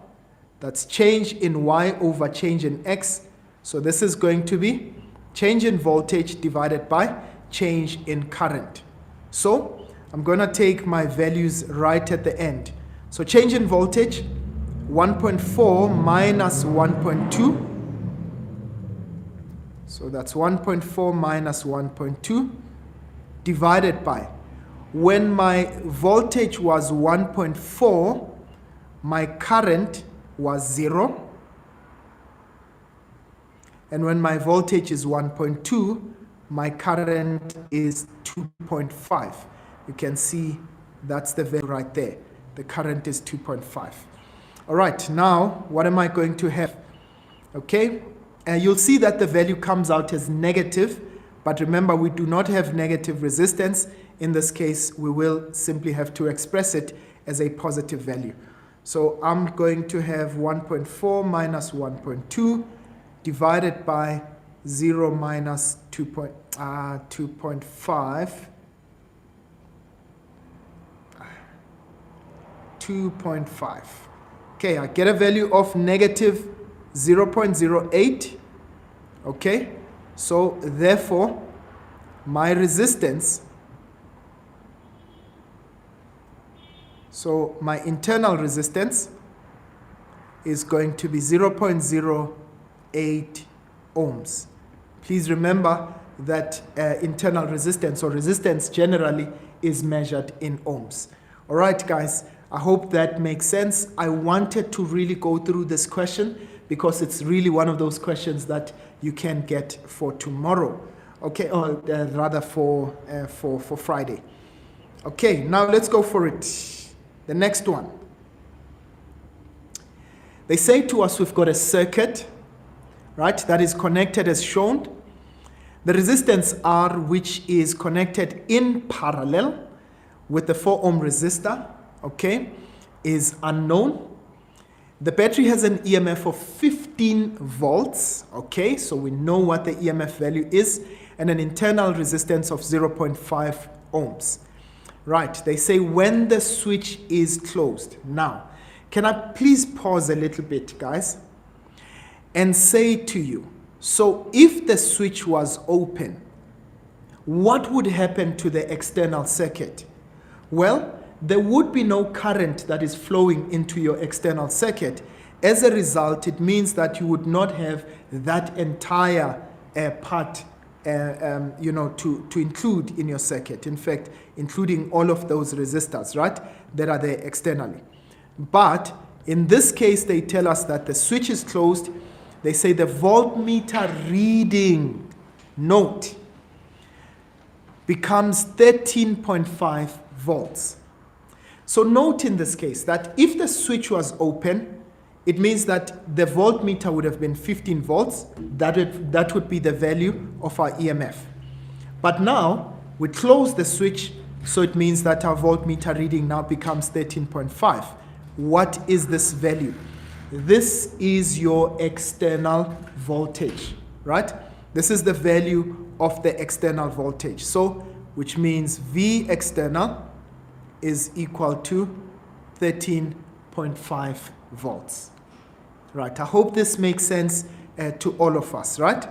that's change in y over change in x. So this is going to be change in voltage divided by change in current. So I'm going to take my values right at the end. So change in voltage, 1.4 minus 1.2. So that's 1.4 minus 1.2 divided by, when my voltage was 1.4, my current was 0. And when my voltage is 1.2, my current is 2.5. You can see that's the value right there. The current is 2.5. All right, now what am I going to have? Okay, you'll see that the value comes out as negative, but remember, we do not have negative resistance. In this case, we will simply have to express it as a positive value. So I'm going to have 1.4 minus 1.2 divided by 0 minus 2.5. 2.5. Okay, I get a value of negative 0.08. Okay, so therefore, my resistance, so my internal resistance is going to be 0.08 ohms. Please remember that internal resistance or resistance generally is measured in ohms. All right, guys, I hope that makes sense. I wanted to really go through this question because it's really one of those questions that you can get for tomorrow, okay, or rather for Friday. Okay, now let's go for it. The next one. They say to us we've got a circuit, right, that is connected as shown. The resistance R, which is connected in parallel with the 4 ohm resistor, okay, is unknown. The battery has an EMF of 15 volts, okay, so we know what the EMF value is, and an internal resistance of 0.5 ohms. Right, they say when the switch is closed. Now, can I please pause a little bit, guys, and say to you, so if the switch was open, what would happen to the external circuit? Well, there would be no current that is flowing into your external circuit. As a result, it means that you would not have that entire part to include in your circuit. In fact, including all of those resistors, right, that are there externally. But in this case, they tell us that the switch is closed. They say the voltmeter reading, note, becomes 13.5 volts. So note in this case that if the switch was open, it means that the voltmeter would have been 15 volts. That would be the value of our EMF. But now we close the switch, so it means that our voltmeter reading now becomes 13.5. What is this value? This is your external voltage, right? This is the value of the external voltage. So, which means V external is equal to 13.5 volts. Right, I hope this makes sense to all of us, right?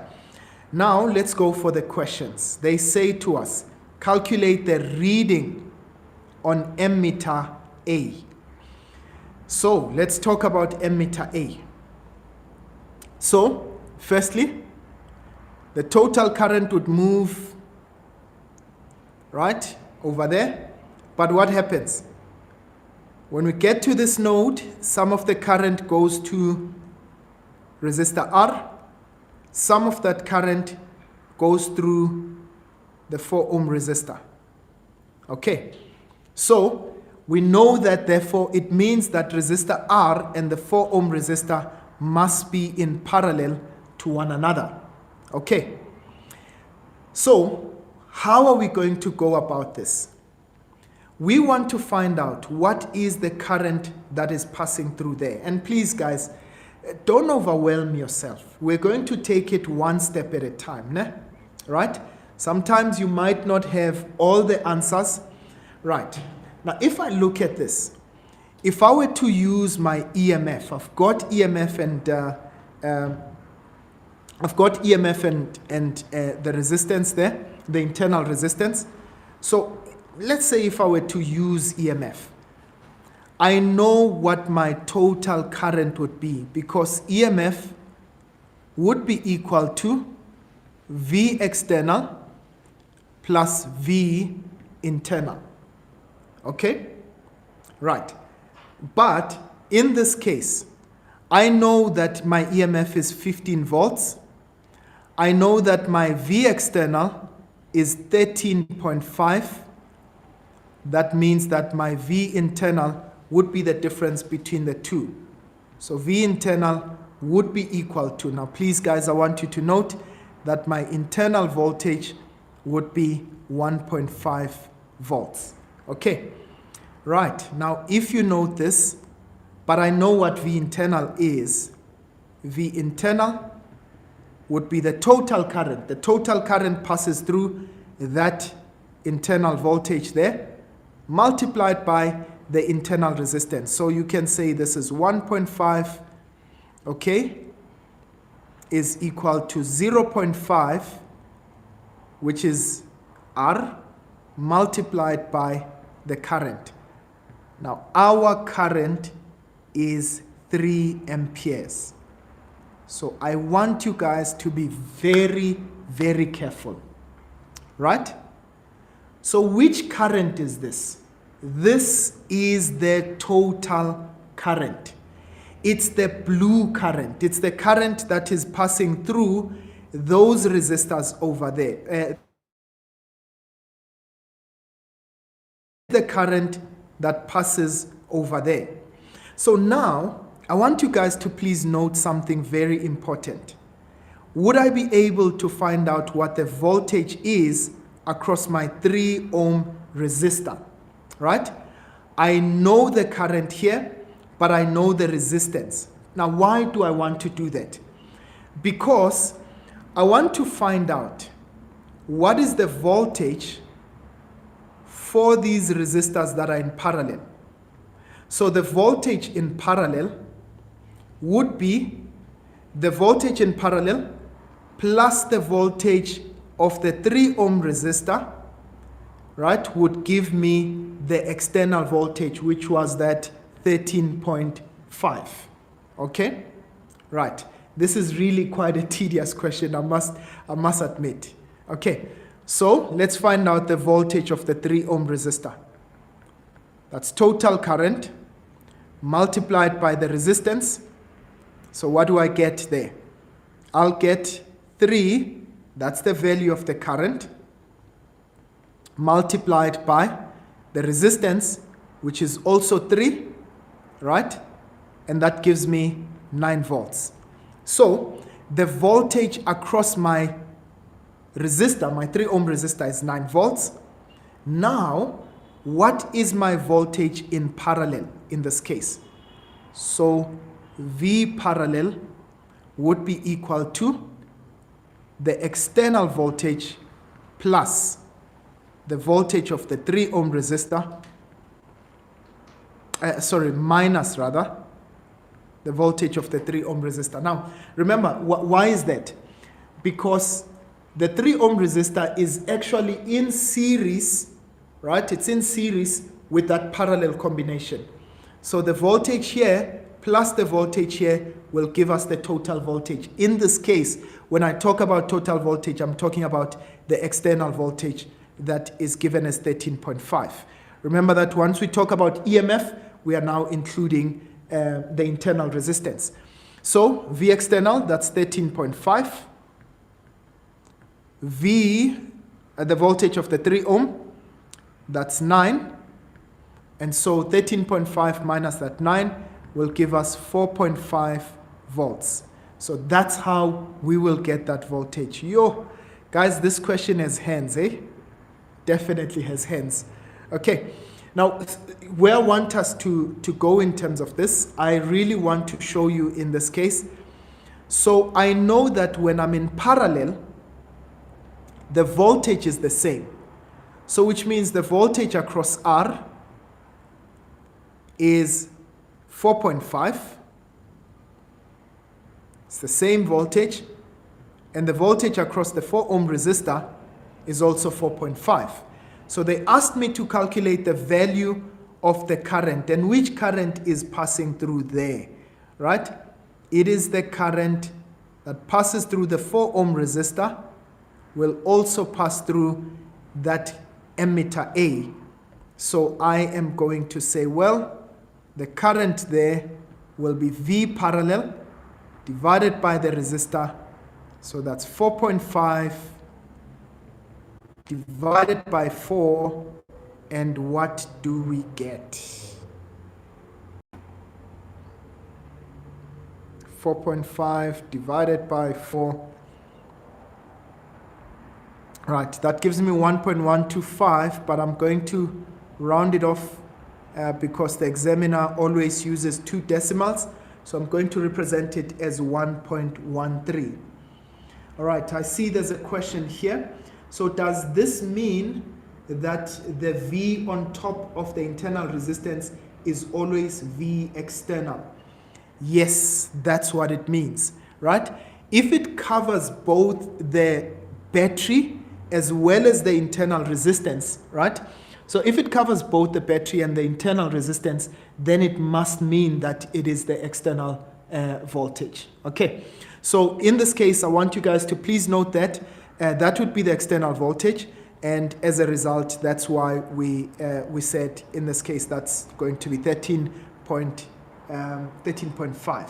Now, let's go for the questions. They say to us, calculate the reading on ammeter A. So, let's talk about ammeter A. So, firstly, the total current would move, right, over there. But what happens? When we get to this node, some of the current goes to resistor R. Some of that current goes through the 4 ohm resistor. Okay, so we know that therefore it means that resistor R and the 4 ohm resistor must be in parallel to one another. Okay, so how are we going to go about this? We want to find out what is the current that is passing through there. And please, guys, don't overwhelm yourself. We're going to take it one step at a time, né? Right? Sometimes you might not have all the answers. Right. Now, if I look at this, if I were to use my EMF, I've got EMF and the resistance there, the internal resistance. So let's say if I were to use EMF, I know what my total current would be because EMF would be equal to V external plus V internal. Okay? Right. But in this case, I know that my EMF is 15 volts. I know that my V external is 13.5. That means that my V internal would be the difference between the two. So V internal would be equal to, now please guys, I want you to note that my internal voltage would be 1.5 volts. Okay, right, now if you note this, but I know what V internal is, V internal would be the total current. The total current passes through that internal voltage there, multiplied by the internal resistance. So you can say this is 1.5, okay, is equal to 0.5, which is R, multiplied by the current. Now, our current is 3 amperes. So I want you guys to be very, very careful, right? So which current is this? This is the total current. It's the blue current. It's the current that is passing through those resistors over there. The current that passes over there. So now, I want you guys to please note something very important. Would I be able to find out what the voltage is across my 3 ohm resistor? Right? I know the current here, but I know the resistance. Now, why do I want to do that? Because I want to find out what is the voltage for these resistors that are in parallel. So the voltage in parallel would be the voltage in parallel plus the voltage of the 3 ohm resistor, right, would give me the external voltage, which was that 13.5. Okay? Right. This is really quite a tedious question, I must admit. Okay. So let's find out the voltage of the 3 ohm resistor. That's total current multiplied by the resistance. So what do I get there? I'll get 3, that's the value of the current, multiplied by the resistance, which is also 3, right? And that gives me 9 volts. So the voltage across my resistor, my 3 ohm resistor, is 9 volts. Now, what is my voltage in parallel in this case? So V parallel would be equal to the external voltage plus the voltage of the 3 ohm resistor, minus rather, the voltage of the 3 ohm resistor. Now, remember, why is that? Because the 3 ohm resistor is actually in series, right? It's in series with that parallel combination. So the voltage here plus the voltage here will give us the total voltage. In this case, when I talk about total voltage, I'm talking about the external voltage that is given as 13.5. Remember that once we talk about EMF, we are now including the internal resistance. So V external, that's 13.5. V, the voltage of the 3 ohm, that's 9. And so 13.5 minus that 9 will give us 4.5 volts. So that's how we will get that voltage. Yo, guys, this question has hands, eh? Definitely has hands. Okay, now where I want us to go in terms of this, I really want to show you in this case. So I know that when I'm in parallel, the voltage is the same. So which means the voltage across R is 4.5. It's the same voltage. And the voltage across the 4 ohm resistor is also 4.5. So they asked me to calculate the value of the current and which current is passing through there, right? It is the current that passes through the 4 ohm resistor, will also pass through that emitter A. So I am going to say, well, the current there will be V parallel divided by the resistor. So that's 4.5 divided by 4. And what do we get? 4.5 divided by 4. Right, that gives me 1.125, but I'm going to round it off because the examiner always uses 2 decimals. So I'm going to represent it as 1.13. All right, I see there's a question here. So does this mean that the V on top of the internal resistance is always V external? Yes, that's what it means, right? If it covers both the battery as well as the internal resistance, right? So if it covers both the battery and the internal resistance, then it must mean that it is the external voltage. Okay, so in this case, I want you guys to please note that that would be the external voltage, and as a result, that's why we said in this case that's going to be 13.5.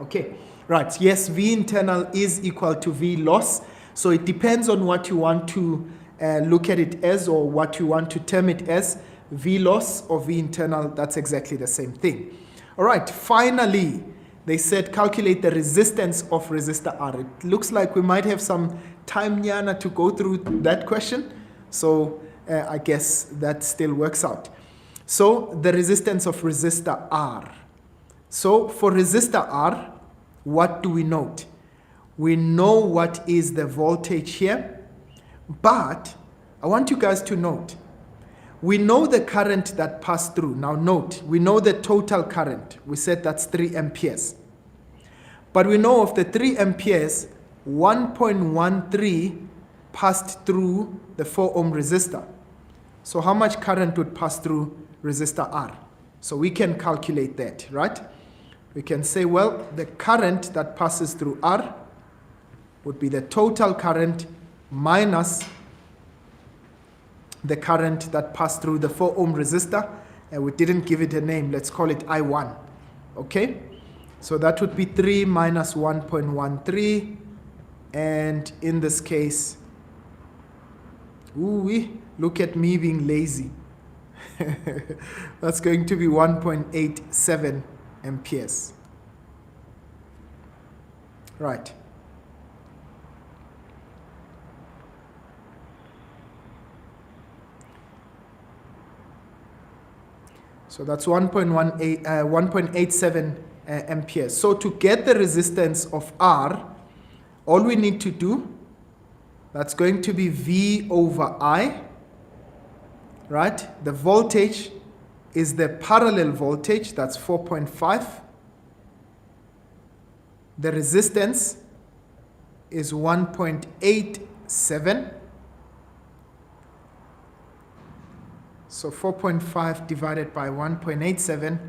Okay, right, yes, V internal is equal to V loss, so it depends on what you want to look at it as, or what you want to term it as, V loss or V internal, that's exactly the same thing. All right, finally, they said calculate the resistance of resistor R. It looks like we might have some time, Nyana, to go through that question. So I guess that still works out. So the resistance of resistor R. So for resistor R, what do we note? We know what is the voltage here, but I want you guys to note, we know the current that passed through. Now note, we know the total current. We said that's 3 amperes. But we know of the 3 amperes, 1.13 passed through the 4 ohm resistor. So how much current would pass through resistor R? So we can calculate that, right? We can say, well, the current that passes through R would be the total current minus the current that passed through the 4 ohm resistor. And we didn't give it a name. Let's call it I1. Okay? So that would be 3 minus 1.13. And in this case, look at me being lazy. That's going to be 1.87 amperes. Right. So that's 1.87 amperes. So to get the resistance of R, all we need to do, that's going to be V over I, right? The voltage is the parallel voltage, that's 4.5. The resistance is 1.87. So 4.5 divided by 1.87,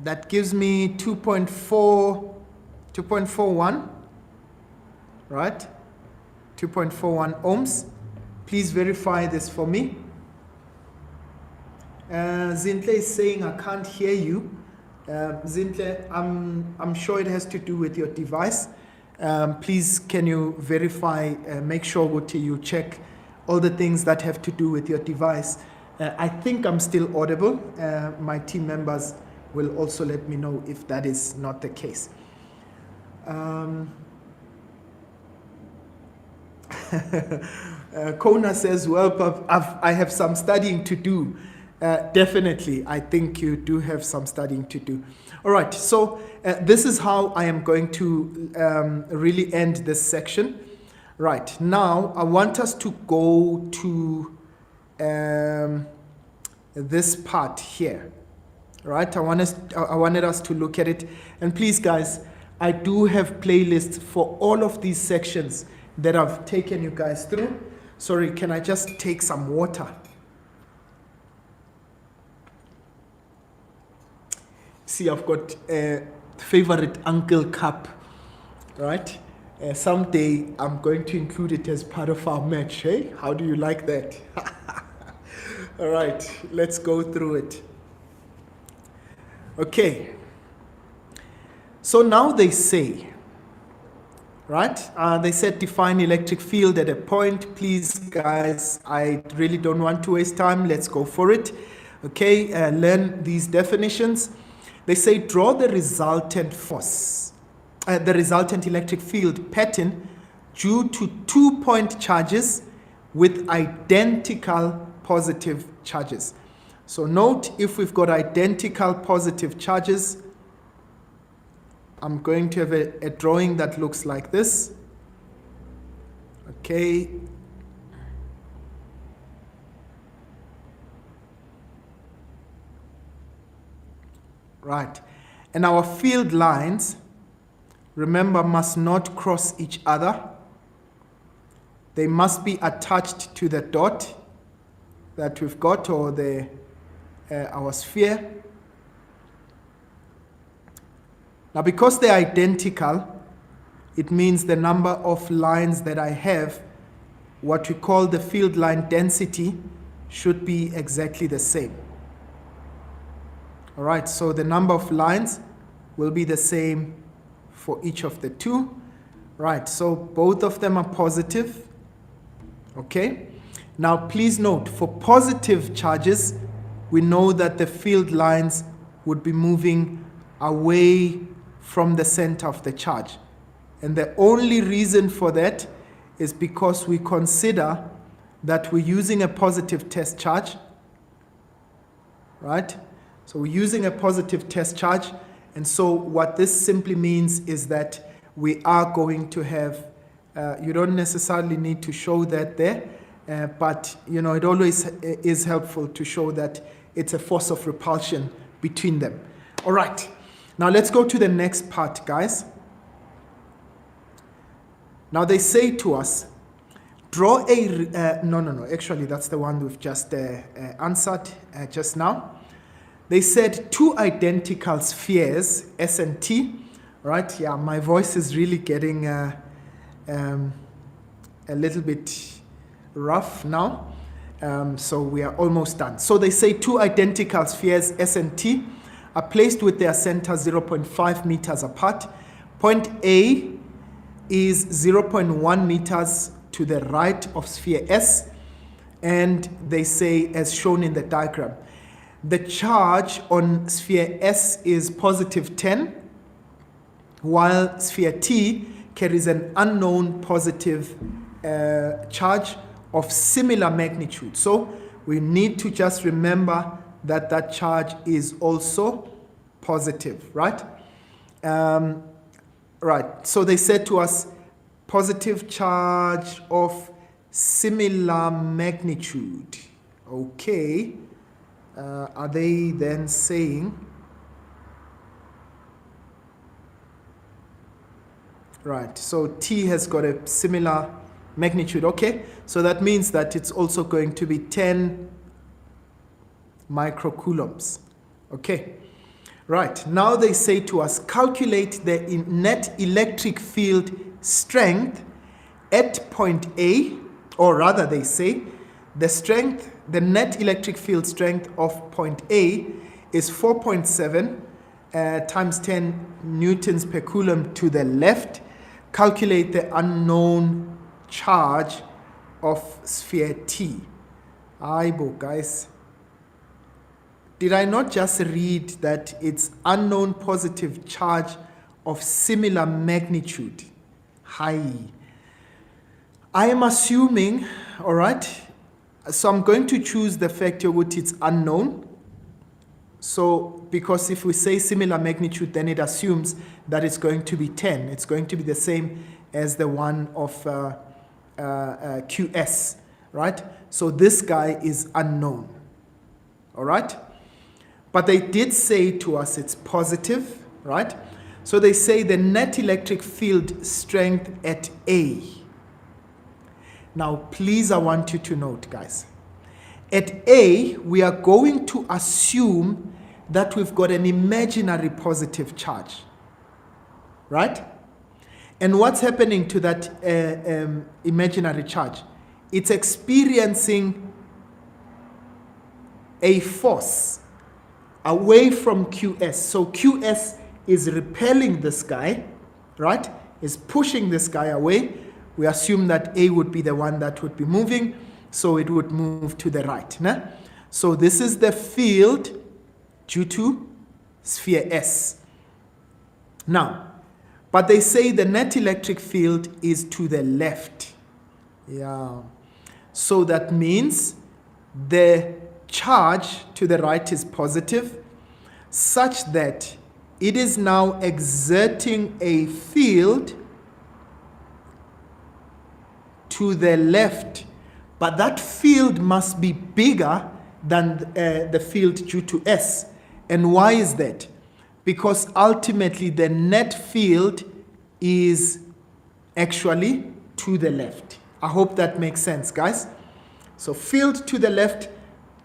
that gives me 2.41, right? 2.41 ohms. Please verify this for me. Zintle is saying, I can't hear you. Zintle, I'm sure it has to do with your device. Please, can you verify, make sure you check all the things that have to do with your device. I think I'm still audible. My team members will also let me know if that is not the case. Kona says, well, I have some studying to do. Definitely, I think you do have some studying to do. All right, so this is how I am going to really end this section. Right, now I want us to go to this part here. Right, I wanted us to look at it. And please, guys, I do have playlists for all of these sections that I've taken you guys through. Sorry, can I just take some water? See, I've got a favorite uncle cup, right? Someday I'm going to include it as part of our match. Hey, how do you like that? All right, let's go through it. Okay. So now they say, right? They said define electric field at a point. Please, guys, I really don't want to waste time. Let's go for it. Okay, learn these definitions. They say draw the resultant force, the resultant electric field pattern due to 2-point charges with identical positive charges. So note, if we've got identical positive charges, I'm going to have a drawing that looks like this. Okay. Right. And our field lines, remember, must not cross each other. They must be attached to the dot that we've got, or our sphere. Now, because they're identical, it means the number of lines that I have, what we call the field line density, should be exactly the same. All right, so the number of lines will be the same for each of the two. Right, so both of them are positive. Okay, now please note, for positive charges, we know that the field lines would be moving away from the center of the charge. And the only reason for that is because we consider that we're using a positive test charge, right? So we're using a positive test charge. And so what this simply means is that we are going to have, you don't necessarily need to show that there, but it always is helpful to show that it's a force of repulsion between them. All right, now let's go to the next part, guys. Now they say to us, draw a, no, actually that's the one we've just answered just now. They said two identical spheres, S and T, right? Yeah, my voice is really getting a little bit rough now. So we are almost done. So they say two identical spheres, S and T, are placed with their center 0.5 meters apart. Point A is 0.1 meters to the right of sphere S, and they say, as shown in the diagram, the charge on sphere S is positive 10, while sphere T carries an unknown positive charge of similar magnitude. So we need to just remember that that charge is also positive, right? Right, so they said to us, positive charge of similar magnitude. Okay, are they then saying, right, so T has got a similar magnitude. Okay, so that means that it's also going to be 10 microcoulombs. Okay, right, now they say to us, calculate the net electric field strength at point A, or rather they say the net electric field strength of point A is 4.7 times 10 newtons per coulomb to the left. Calculate the unknown charge of sphere T. Aibo, guys. Did I not just read that it's unknown positive charge of similar magnitude? Hi. I am assuming, all right, so I'm going to choose the fact which it's unknown. So, because if we say similar magnitude, then it assumes that it's going to be 10. It's going to be the same as the one of QS, right? So this guy is unknown, all right? But they did say to us it's positive, right? So they say the net electric field strength at A. Now, please, I want you to note, guys. At A, we are going to assume that we've got an imaginary positive charge, right? And what's happening to that imaginary charge? It's experiencing a force away from QS. So QS is repelling this guy, right? Is pushing this guy away. We assume that A would be the one that would be moving, so it would move to the right. Nah? So this is the field due to sphere S. Now, but they say the net electric field is to the left. Yeah. So that means the charge to the right is positive, such that it is now exerting a field to the left, but that field must be bigger than the field due to S. And why is that? Because ultimately the net field is actually to the left. I hope that makes sense, guys. So field to the left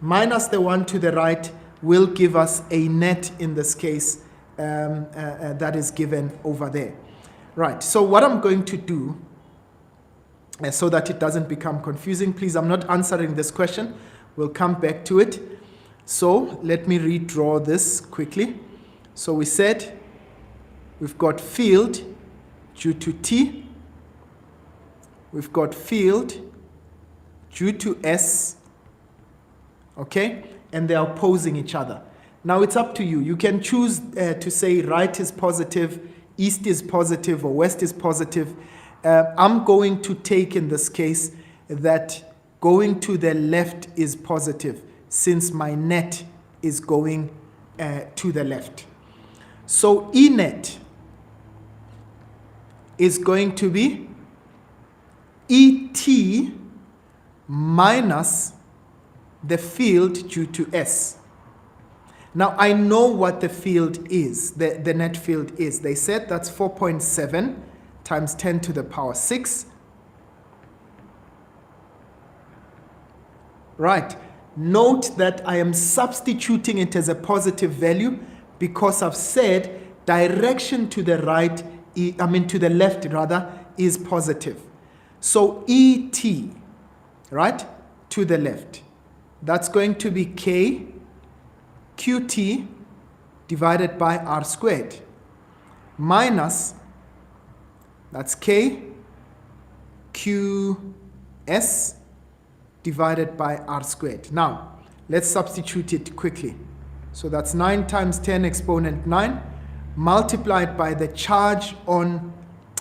minus the one to the right will give us a net, in this case, that is given over there. Right, so what I'm going to do, so that it doesn't become confusing, please, I'm not answering this question. We'll come back to it. So let me redraw this quickly. So we said we've got field due to T. We've got field due to S. Okay? And they are opposing each other. Now it's up to you. You can choose to say right is positive, east is positive, or west is positive. I'm going to take in this case that going to the left is positive, since my net is going to the left. So E net is going to be ET minus the field due to S. Now I know what the field is, the net field is. They said that's 4.7 times 10 to the power 6. Right. Note that I am substituting it as a positive value because I've said direction to the right, to the left rather, is positive. So ET, right, to the left, that's going to be K QT divided by R squared minus, that's K QS divided by R squared. Now, let's substitute it quickly. So that's 9 times 10 exponent 9 multiplied by the charge on,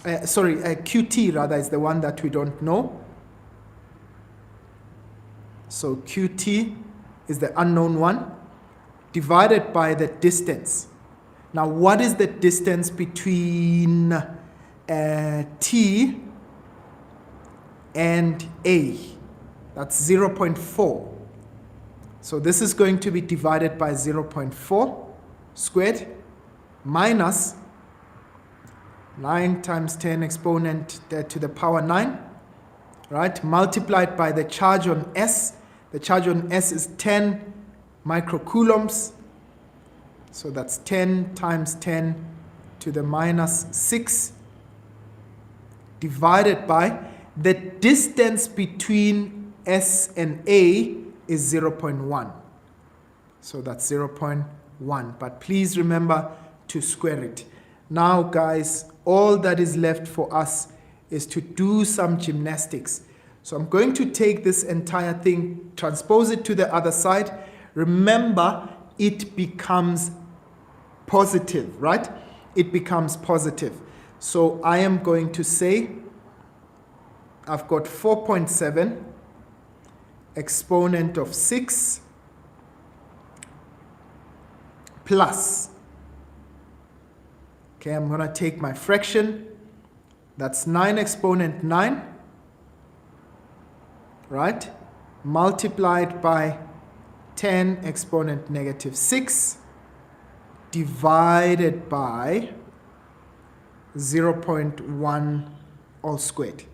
QT rather is the one that we don't know. So QT is the unknown one, divided by the distance. Now, what is the distance between T and A? That's 0.4. So this is going to be divided by 0.4 squared minus 9 times 10 exponent to the power 9, right? Multiplied by the charge on S. The charge on S is 10 microcoulombs. So that's 10 times 10 to the minus 6 divided by the distance between S and A is 0.1. So that's 0.1. But please remember to square it. Now, guys, all that is left for us is to do some gymnastics. So I'm going to take this entire thing, transpose it to the other side. Remember, it becomes positive, right? It becomes positive. So I am going to say I've got 4.7 exponent of 6 plus, okay, I'm going to take my fraction, that's 9 exponent 9, right, multiplied by 10 exponent negative 6 divided by 0.1 all squared.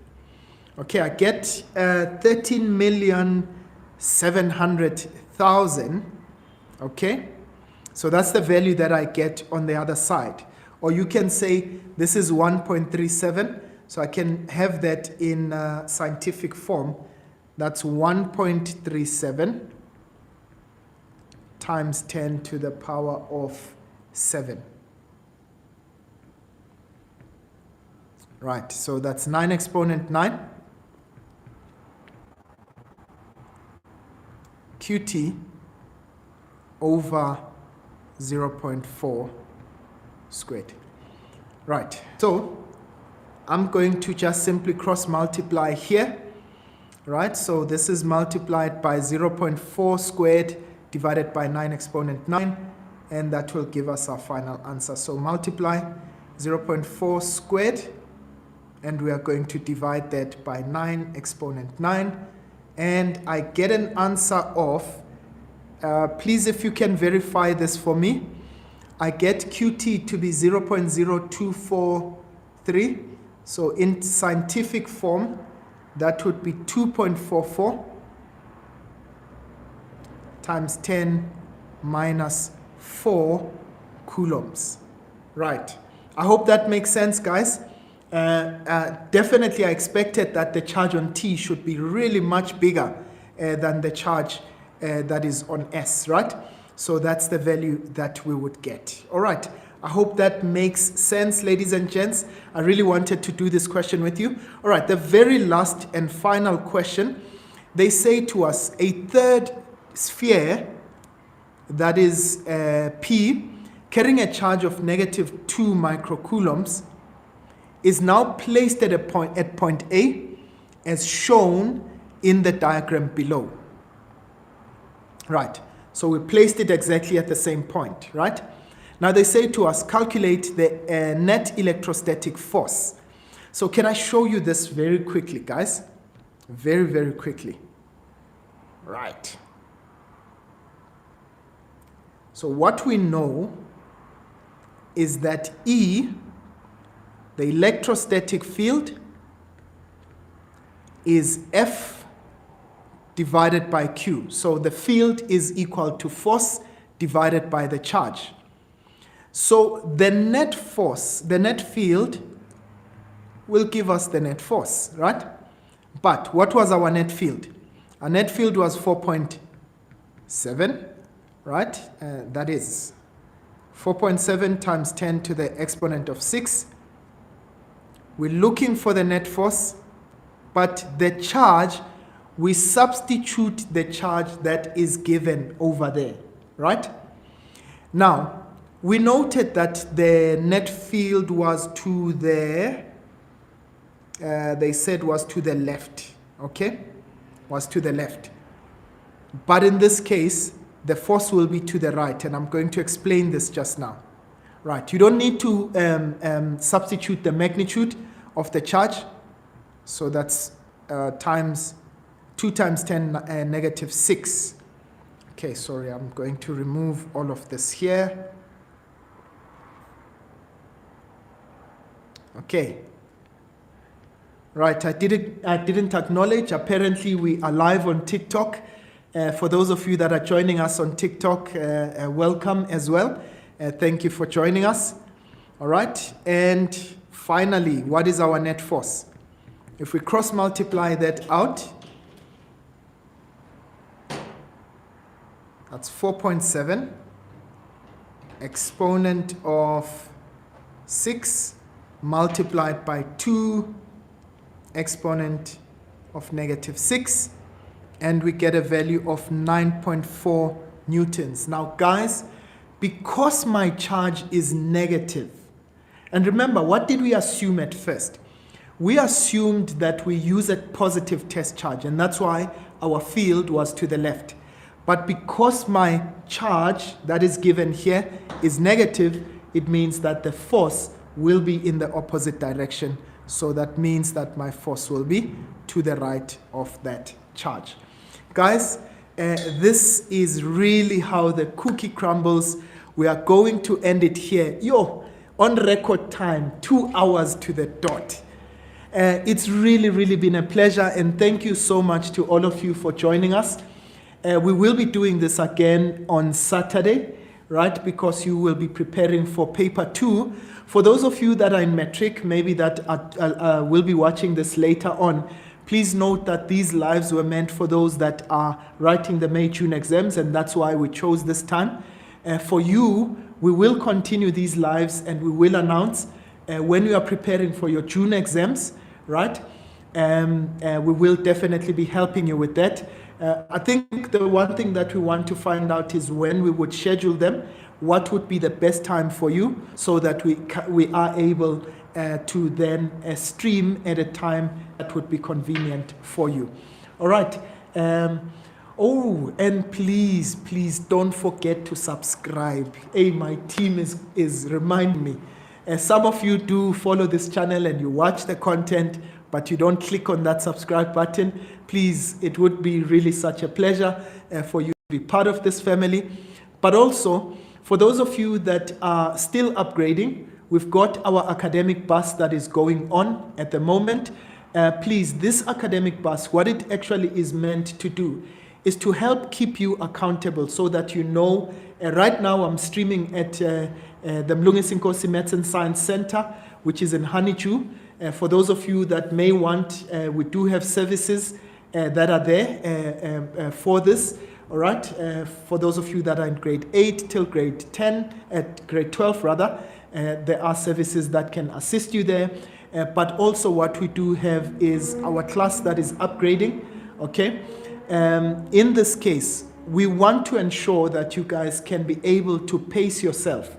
Okay, I get 13,700,000. Okay, so that's the value that I get on the other side. Or you can say this is 1.37. So I can have that in scientific form. That's 1.37 times 10 to the power of 7. Right, so that's 9 exponent 9. QT over 0.4 squared. Right, so I'm going to just simply cross multiply here. Right, so this is multiplied by 0.4 squared divided by 9 exponent 9, and that will give us our final answer. So multiply 0.4 squared, and we are going to divide that by 9 exponent 9, and I get an answer of, please if you can verify this for me, I get QT to be 0.0243, so in scientific form, that would be 2.44 times 10 minus 4 coulombs. Right. I hope that makes sense, guys. Definitely, I expected that the charge on T should be really much bigger than the charge that is on S, right? So that's the value that we would get. All right. I hope that makes sense, ladies and gents. I really wanted to do this question with you. All right, the very last and final question. They say to us, a third sphere, that is P, carrying a charge of negative 2 microcoulombs, is now placed at point A, as shown in the diagram below. Right, So we placed it exactly at the same point, right? Now they say to us, calculate the net electrostatic force. So can I show you this very quickly, guys? Very, very quickly. Right. So what we know is that E, the electrostatic field, is F divided by Q. So the field is equal to force divided by the charge. So the net force, the net field, will give us the net force, right? But what was our net field? Our net field was 4.7, right? That is 4.7 times 10 to the exponent of 6. We're looking for the net force, but the charge, we substitute the charge that is given over there, right? Now, we noted that the net field was to the, they said was to the left, okay? Was to the left. But in this case, the force will be to the right, and I'm going to explain this just now. Right, you don't need to substitute the magnitude of the charge. So that's times 2 times 10 negative 6. Okay, sorry, I'm going to remove all of this here. Okay. Right, I didn't acknowledge. Apparently, we are live on TikTok. For those of you that are joining us on TikTok, welcome as well. Thank you for joining us. All right, and finally, what is our net force? If we cross multiply that out, that's 4.7 exponent of 6 multiplied by 2 exponent of negative 6, and we get a value of 9.4 newtons. Now guys, because my charge is negative, and remember, what did we assume at first? We assumed that we use a positive test charge, and that's why our field was to the left. But because my charge that is given here is negative, it means that the force will be in the opposite direction. So that means that my force will be to the right of that charge. Guys, this is really how the cookie crumbles. We are going to end it here. On record time, 2 hours to the dot. It's really been a pleasure, and thank you so much to all of you for joining us. We will be doing this again on Saturday, right? Because you will be preparing for paper 2. For those of you that are in Matric, maybe that will be watching this later on, please note that these lives were meant for those that are writing the May-June exams, and that's why we chose this time. For you, we will continue these lives, and we will announce when you are preparing for your June exams, right? We will definitely be helping you with that. I think the one thing that we want to find out is when we would schedule them, what would be the best time for you, so that we are able to then stream at a time that would be convenient for you. All right. And please don't forget to subscribe. Hey, my team is reminding me. Some of you do follow this channel and you watch the content, but you don't click on that subscribe button. Please, it would be really such a pleasure for you to be part of this family. But also, for those of you that are still upgrading, we've got our academic bus that is going on at the moment. Please, this academic bus, what it actually is meant to do is to help keep you accountable, so that you know. Right now, I'm streaming at the Mlungisi Nkosi Maths and Science Center, which is in Honeydew. For those of you that may want, we do have services that are there for this. All right, for those of you that are in grade 8 till grade 10, at grade 12 rather, there are services that can assist you there. But also what we do have is our class that is upgrading, okay? In this case, we want to ensure that you guys can be able to pace yourself,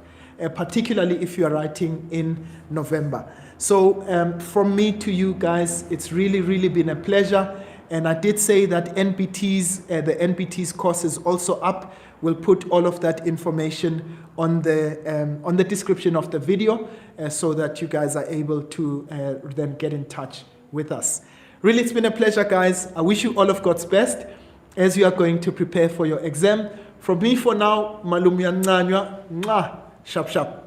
particularly if you are writing in November. So from me to you guys, it's really been a pleasure. And I did say that the NBT's course is also up. We'll put all of that information on the description of the video so that you guys are able to then get in touch with us. Really, it's been a pleasure, guys. I wish you all of God's best as you are going to prepare for your exam. From me for now, Malumya Nganywa, Shap Shap.